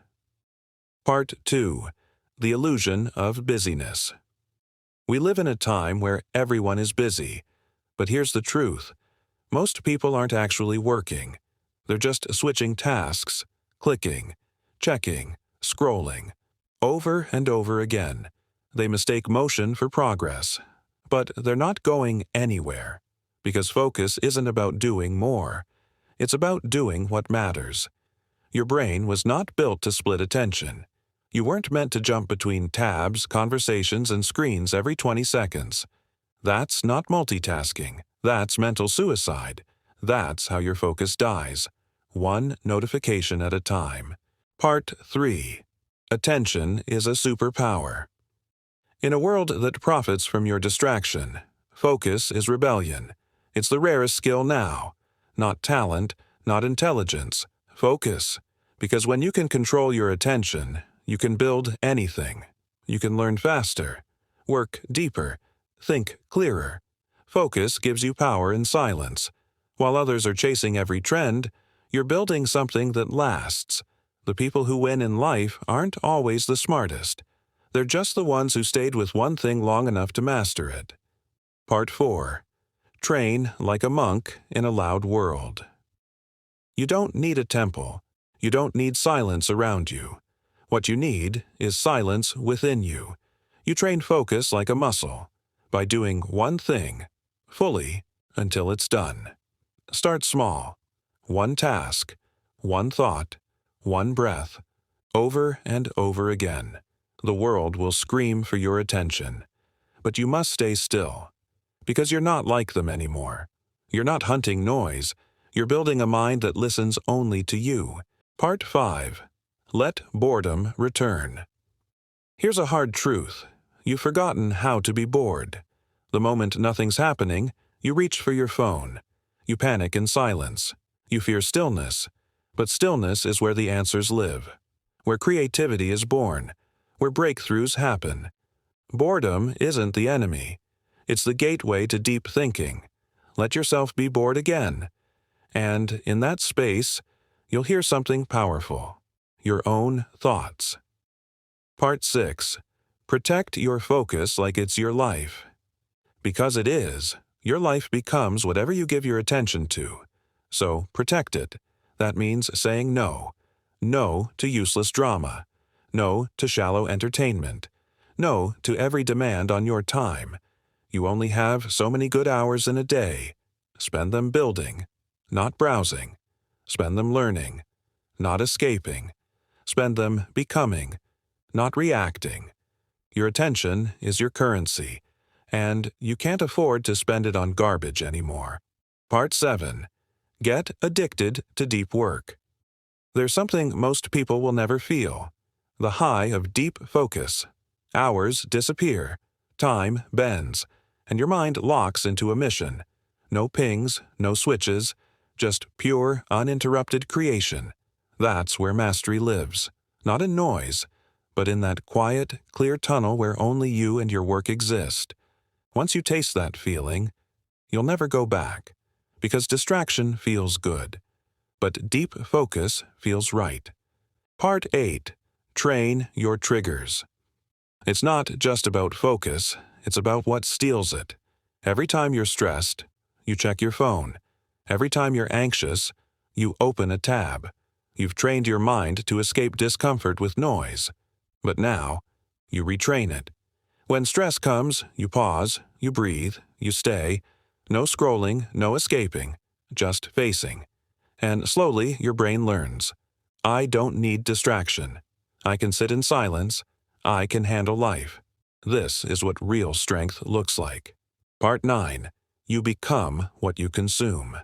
S1: Part 2. The illusion of busyness. We live in a time where everyone is busy. But here's the truth. Most people aren't actually working. They're just switching tasks, clicking, checking, scrolling, over and over again. They mistake motion for progress. But they're not going anywhere, because focus isn't about doing more. It's about doing what matters. Your brain was not built to split attention. You weren't meant to jump between tabs, conversations, and screens every 20 seconds. That's not multitasking. That's mental suicide. That's how your focus dies, one notification at a time. Part 3. Attention is a superpower. In a world that profits from your distraction, focus is rebellion. It's the rarest skill now. Not talent, not intelligence. Focus. Because when you can control your attention, you can build anything. You can learn faster, work deeper, think clearer. Focus gives you power in silence. While others are chasing every trend, you're building something that lasts. The people who win in life aren't always the smartest. They're just the ones who stayed with one thing long enough to master it. Part 4. Train like a monk in a loud world. You don't need a temple. You don't need silence around you. What you need is silence within you. You train focus like a muscle, by doing one thing, fully, until it's done. Start small. One task, one thought, one breath, over and over again. The world will scream for your attention. But you must stay still, because you're not like them anymore. You're not hunting noise. You're building a mind that listens only to you. Part 5. Let boredom return. Here's a hard truth. You've forgotten how to be bored. The moment nothing's happening, you reach for your phone. You panic in silence. You fear stillness. But stillness is where the answers live, where creativity is born, where breakthroughs happen. Boredom isn't the enemy. It's the gateway to deep thinking. Let yourself be bored again. And in that space, you'll hear something powerful. Your own thoughts. Part 6. Protect your focus like it's your life. Because it is, your life becomes whatever you give your attention to. So protect it. That means saying no. No to useless drama. No to shallow entertainment. No to every demand on your time. You only have so many good hours in a day. Spend them building, not browsing. Spend them learning, not escaping. Spend them becoming, not reacting. Your attention is your currency, and you can't afford to spend it on garbage anymore. Part 7. Get addicted to deep work. There's something most people will never feel. The high of deep focus. Hours disappear. Time bends. And your mind locks into a mission. No pings, no switches, just pure, uninterrupted creation. That's where mastery lives. Not in noise, but in that quiet, clear tunnel where only you and your work exist. Once you taste that feeling, you'll never go back, because distraction feels good, but deep focus feels right. Part 8. Train your triggers. It's not just about focus, it's about what steals it. Every time you're stressed, you check your phone. Every time you're anxious, you open a tab. You've trained your mind to escape discomfort with noise. But now, you retrain it. When stress comes, you pause, you breathe, you stay. No scrolling, no escaping, just facing. And slowly your brain learns. I don't need distraction. I can sit in silence. I can handle life. This is what real strength looks like. Part 9. You become what you consume.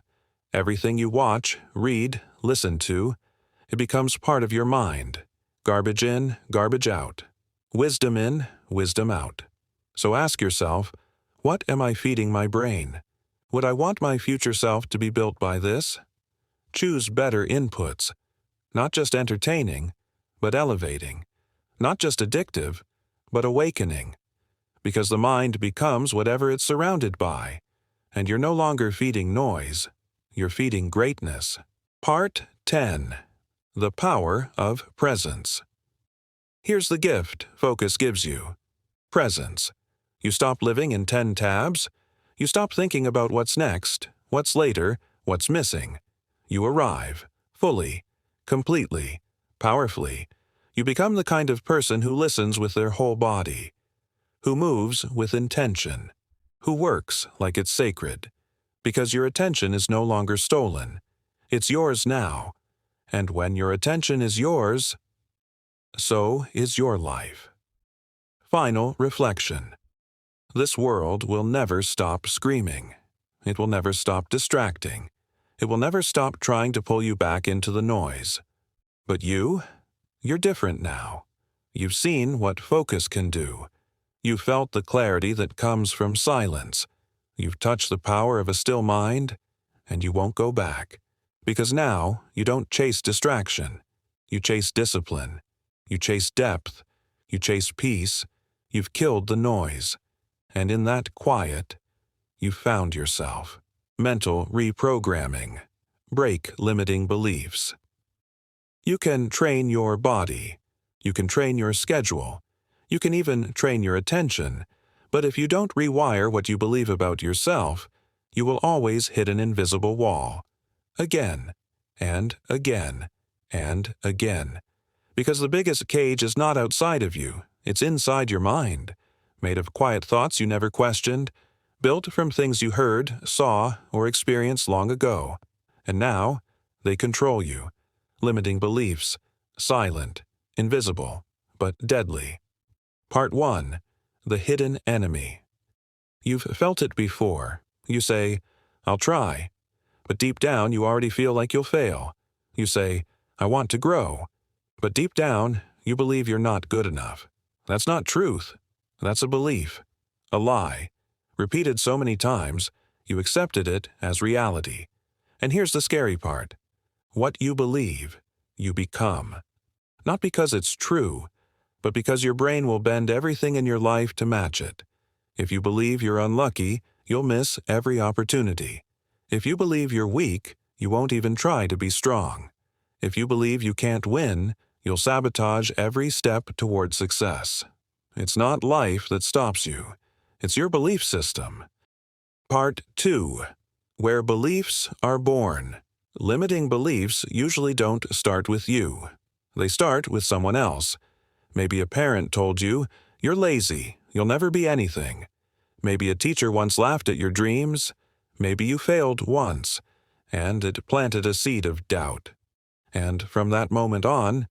S1: Everything you watch, read, listen to, it becomes part of your mind. Garbage in, garbage out. Wisdom in, wisdom out. So ask yourself, what am I feeding my brain? Would I want my future self to be built by this? Choose better inputs. Not just entertaining, but elevating. Not just addictive, but awakening. Because the mind becomes whatever it's surrounded by. And you're no longer feeding noise. You're feeding greatness. Part 10. The power of presence. Here's the gift focus gives you. Presence. You stop living in 10 tabs. You stop thinking about what's next, what's later, what's missing. You arrive, fully, completely, powerfully. You become the kind of person who listens with their whole body, who moves with intention, who works like it's sacred, because your attention is no longer stolen. It's yours now. And when your attention is yours, so is your life. Final reflection. This world will never stop screaming. It will never stop distracting. It will never stop trying to pull you back into the noise. But you're different now. You've seen what focus can do. You've felt the clarity that comes from silence. You've touched the power of a still mind, and you won't go back. Because now, you don't chase distraction. You chase discipline. You chase depth. You chase peace. You've killed the noise. And in that quiet, you've found yourself. Mental reprogramming. Break limiting beliefs. You can train your body. You can train your schedule. You can even train your attention. But if you don't rewire what you believe about yourself, You will always hit an invisible wall. Again, and again, and again. Because the biggest cage is not outside of you, it's inside your mind, made of quiet thoughts you never questioned, built from things you heard, saw, or experienced long ago. And now, they control you, limiting beliefs, silent, invisible, but deadly. Part 1. The Hidden Enemy. You've felt it before. You say, "I'll try." But deep down, you already feel like you'll fail. You say, "I want to grow." But deep down, you believe you're not good enough. That's not truth. That's a belief. A lie. Repeated so many times, you accepted it as reality. And here's the scary part. What you believe, you become. Not because it's true, but because your brain will bend everything in your life to match it. If you believe you're unlucky, you'll miss every opportunity. If you believe you're weak, you won't even try to be strong. If you believe you can't win, you'll sabotage every step toward success. It's not life that stops you. It's your belief system. Part 2. Where Beliefs Are Born. Limiting beliefs usually don't start with you. They start with someone else. Maybe a parent told you, "You're lazy, you'll never be anything." Maybe a teacher once laughed at your dreams. Maybe you failed once, and it planted a seed of doubt. And from that moment on,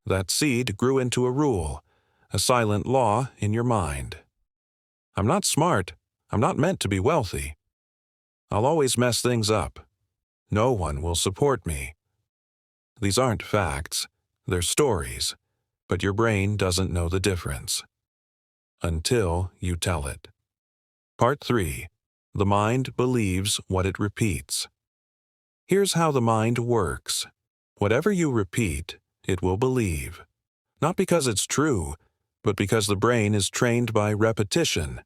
S1: that seed grew into a rule, a silent law in your mind. I'm not smart. I'm not meant to be wealthy. I'll always mess things up. No one will support me. These aren't facts. They're stories. But your brain doesn't know the difference. Until you tell it. Part 3. The mind believes what it repeats. Here's how the mind works. Whatever you repeat, it will believe. Not because it's true, but because the brain is trained by repetition.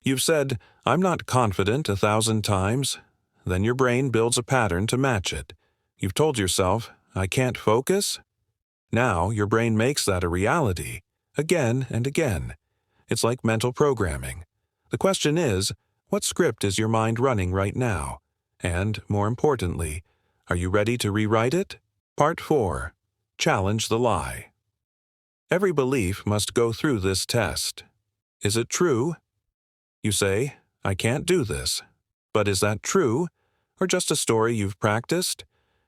S1: You've said, "I'm not confident" 1,000 times. Then your brain builds a pattern to match it. You've told yourself, "I can't focus." Now your brain makes that a reality, again and again. It's like mental programming. The question is, what script is your mind running right now? And, more importantly, are you ready to rewrite it? Part 4. Challenge the lie. Every belief must go through this test. Is it true? You say, "I can't do this." But is that true, or just a story you've practiced?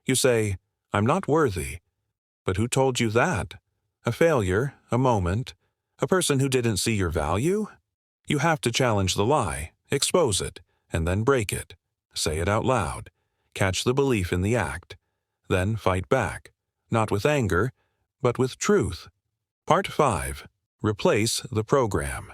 S1: You say, "I'm not worthy." But who told you that? A failure, a moment, a person who didn't see your value? You have to challenge the lie, expose it, and then break it. Say it out loud. Catch the belief in the act. Then fight back, not with anger, but with truth. Part 5. Replace the program.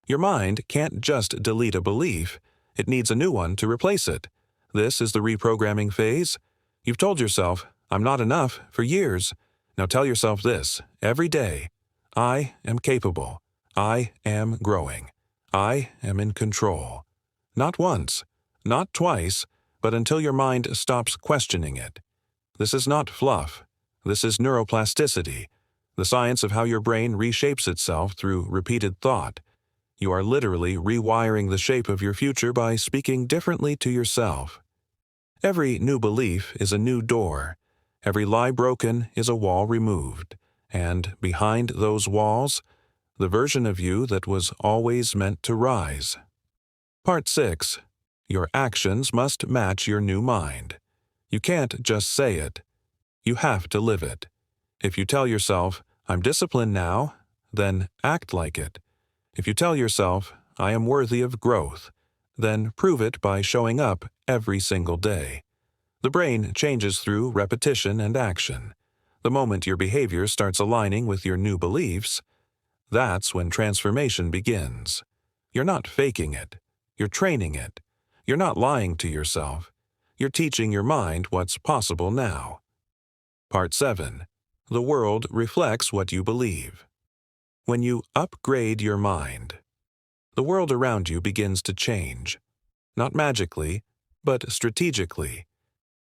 S1: Your mind can't just delete a belief. It needs a new one to replace it. This is the reprogramming phase. You've told yourself, "I'm not enough," for years. Now tell yourself this every day. I am capable. I am growing. I am in control. Not once, not twice, but until your mind stops questioning it. This is not fluff. This is neuroplasticity, the science of how your brain reshapes itself through repeated thought. You are literally rewiring the shape of your future by speaking differently to yourself. Every new belief is a new door. Every lie broken is a wall removed. And behind those walls, the version of you that was always meant to rise. Part 6. Your actions must match your new mind. You can't just say it. You have to live it. If you tell yourself, "I'm disciplined now," then act like it. If you tell yourself, "I am worthy of growth," then prove it by showing up every single day. The brain changes through repetition and action. The moment your behavior starts aligning with your new beliefs, that's when transformation begins. You're not faking it. You're training it. You're not lying to yourself. You're teaching your mind what's possible now. Part 7. The world reflects what you believe. When you upgrade your mind, the world around you begins to change. Not magically, but strategically.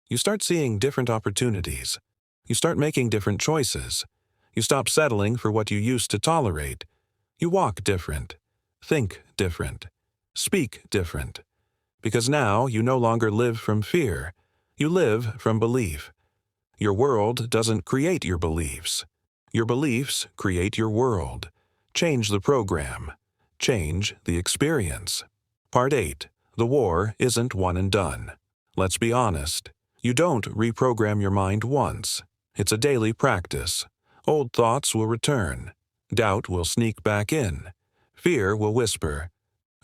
S1: You start seeing different opportunities. You start making different choices. You stop settling for what you used to tolerate. You walk different, think different, speak different. Because now you no longer live from fear. You live from belief. Your world doesn't create your beliefs. Your beliefs create your world. Change the program. Change the experience. Part 8. The war isn't one and done. Let's be honest. You don't reprogram your mind once. It's a daily practice. Old thoughts will return. Doubt will sneak back in. Fear will whisper,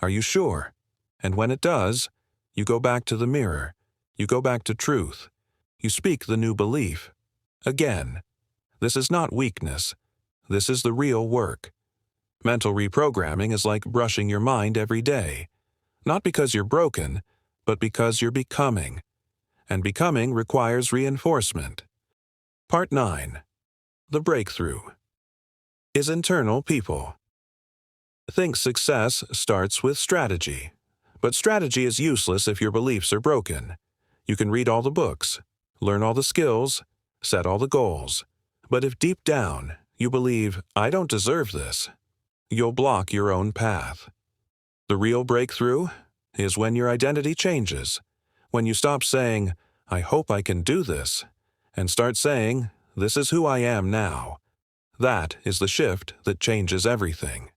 S1: "Are you sure?" And when it does, you go back to the mirror. You go back to truth. You speak the new belief. Again, this is not weakness. This is the real work. Mental reprogramming is like brushing your mind every day. Not because you're broken, but because you're becoming. And becoming requires reinforcement. Part 9. The breakthrough is internal people. Think success starts with strategy. But strategy is useless if your beliefs are broken. You can read all the books, learn all the skills, set all the goals. But if deep down you believe, "I don't deserve this," you'll block your own path. The real breakthrough is when your identity changes. When you stop saying, "I hope I can do this," and start saying, "This is who I am now." That is the shift that changes everything.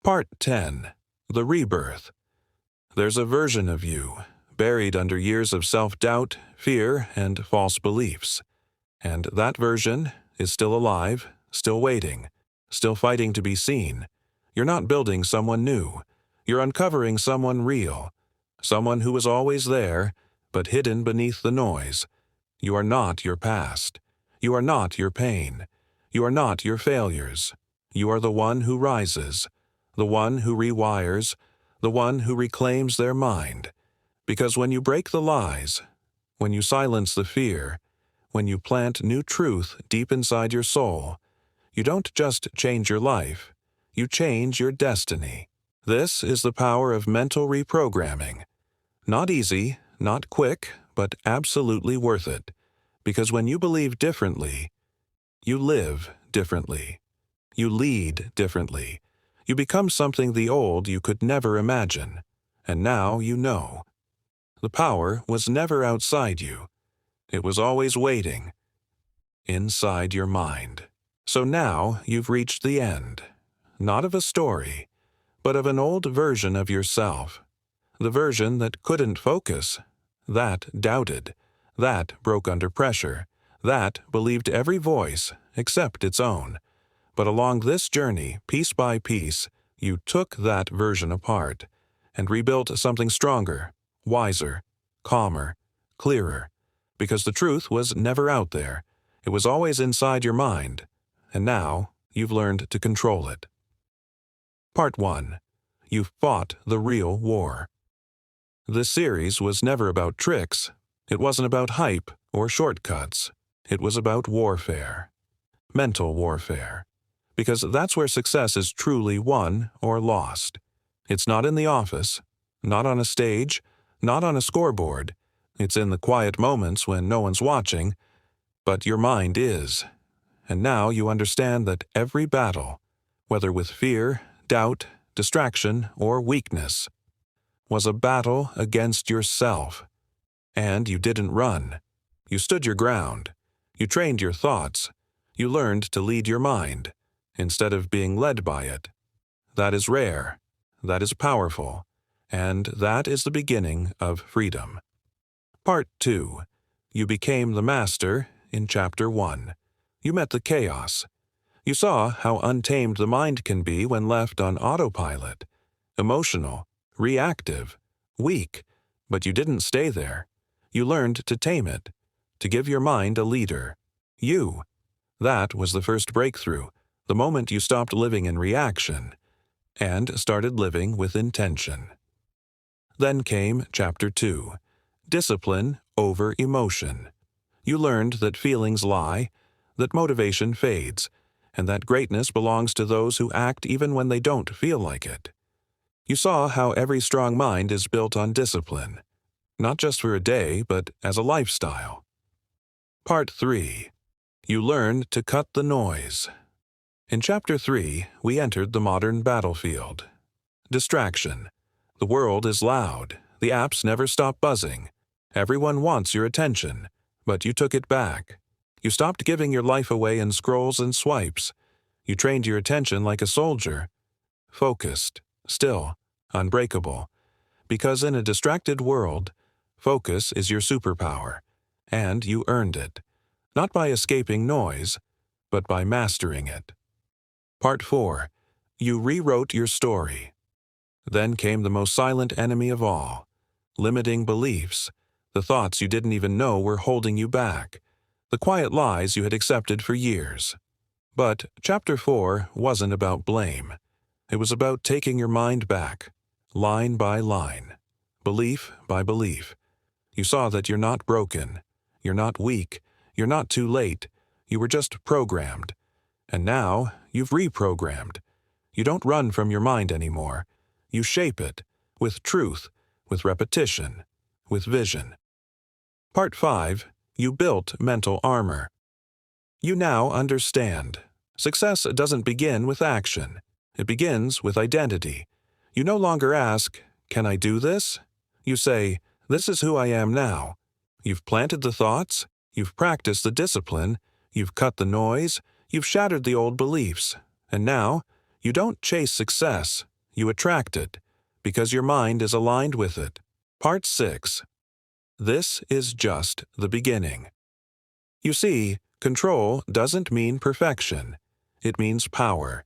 S1: Part 10. The rebirth. There's a version of you, buried under years of self-doubt, fear, and false beliefs. And that version is still alive, still waiting, still fighting to be seen. You're not building someone new. You're uncovering someone real, someone who was always there, but hidden beneath the noise. You are not your past. You are not your pain. You are not your failures. You are the one who rises, the one who rewires, the one who reclaims their mind. Because when you break the lies, when you silence the fear, when you plant new truth deep inside your soul, you don't just change your life, you change your destiny. This is the power of mental reprogramming. Not easy, not quick, but absolutely worth it. Because when you believe differently, you live differently. You lead differently. You become something the old you could never imagine. And now you know. The power was never outside you. It was always waiting inside your mind. So now you've reached the end, not of a story, but of an old version of yourself. The version that couldn't focus, that doubted, that broke under pressure, that believed every voice except its own. But along this journey, piece by piece, you took that version apart and rebuilt something stronger, wiser, calmer, clearer, because the truth was never out there. It was always inside your mind, and now you've learned to control it. Part 1. You fought the real war. This series was never about tricks. It wasn't about hype or shortcuts. It was about warfare. Mental warfare. Because that's where success is truly won or lost. It's not in the office, not on a stage, not on a scoreboard. It's in the quiet moments when no one's watching, but your mind is. And now you understand that every battle, whether with fear, doubt, distraction, or weakness, was a battle against yourself. And you didn't run. You stood your ground. You trained your thoughts. You learned to lead your mind, instead of being led by it. That is rare. That is powerful. And that is the beginning of freedom. Part 2. You became the master in Chapter 1. You met the chaos. You saw how untamed the mind can be when left on autopilot. Emotional, reactive, weak, but you didn't stay there. You learned to tame it, to give your mind a leader. You. That was the first breakthrough, the moment you stopped living in reaction and started living with intention. Then came Chapter 2, Discipline over Emotion. You learned that feelings lie, that motivation fades, and that greatness belongs to those who act even when they don't feel like it. You saw how every strong mind is built on discipline, not just for a day, but as a lifestyle. Part 3. You learned to cut the noise. In Chapter 3, we entered the modern battlefield. Distraction. The world is loud. The apps never stop buzzing. Everyone wants your attention, but you took it back. You stopped giving your life away in scrolls and swipes. You trained your attention like a soldier, focused, still, unbreakable. Because in a distracted world, focus is your superpower, and you earned it, not by escaping noise, but by mastering it. Part 4. You rewrote your story. Then came the most silent enemy of all, limiting beliefs, the thoughts you didn't even know were holding you back, the quiet lies you had accepted for years. But Chapter 4 wasn't about blame. It was about taking your mind back, line by line, belief by belief. You saw that you're not broken, you're not weak, you're not too late, you were just programmed. And now you've reprogrammed. You don't run from your mind anymore. You shape it, with truth, with repetition, with vision. Part 5. You built mental armor. You now understand. Success doesn't begin with action. It begins with identity. You no longer ask, "Can I do this?" You say, "This is who I am now." You've planted the thoughts, you've practiced the discipline, you've cut the noise, you've shattered the old beliefs, and now you don't chase success, you attract it, because your mind is aligned with it. Part 6. This is just the beginning. You see, control doesn't mean perfection. It means power.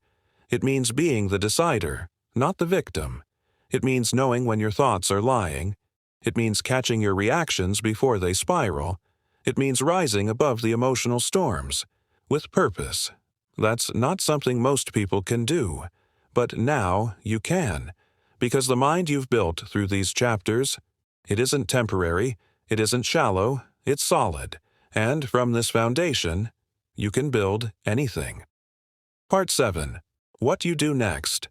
S1: It means being the decider, not the victim. It means knowing when your thoughts are lying. It means catching your reactions before they spiral. It means rising above the emotional storms, with purpose. That's not something most people can do. But now you can, because the mind you've built through these chapters, it isn't temporary, it isn't shallow, it's solid. And from this foundation, you can build anything. Part 7. What you do next.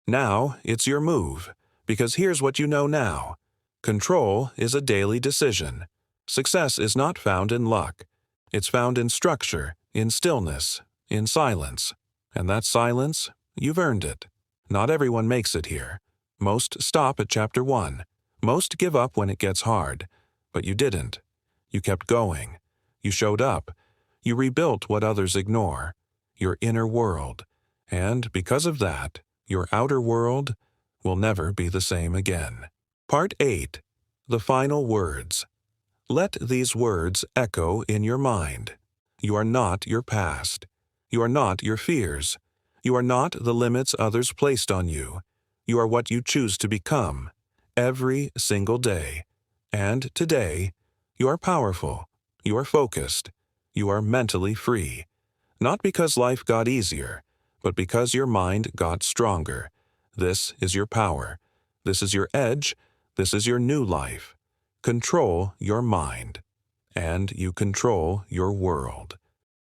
S1: Now it's your move, because here's what you know now. Control is a daily decision. Success is not found in luck. It's found in structure, in stillness, in silence. And that silence, you've earned it. Not everyone makes it here. Most stop at Chapter 1. Most give up when it gets hard. But you didn't. You kept going. You showed up. You rebuilt what others ignore, your inner world. And because of that, your outer world will never be the same again. Part 8. The final words. Let these words echo in your mind. You are not your past. You are not your fears. You are not the limits others placed on you. You are what you choose to become, every single day. And today, you are powerful. You are focused. You are mentally free. Not because life got easier, but because your mind got stronger. This is your power. This is your edge. This is your new life. Control your mind, and you control your world.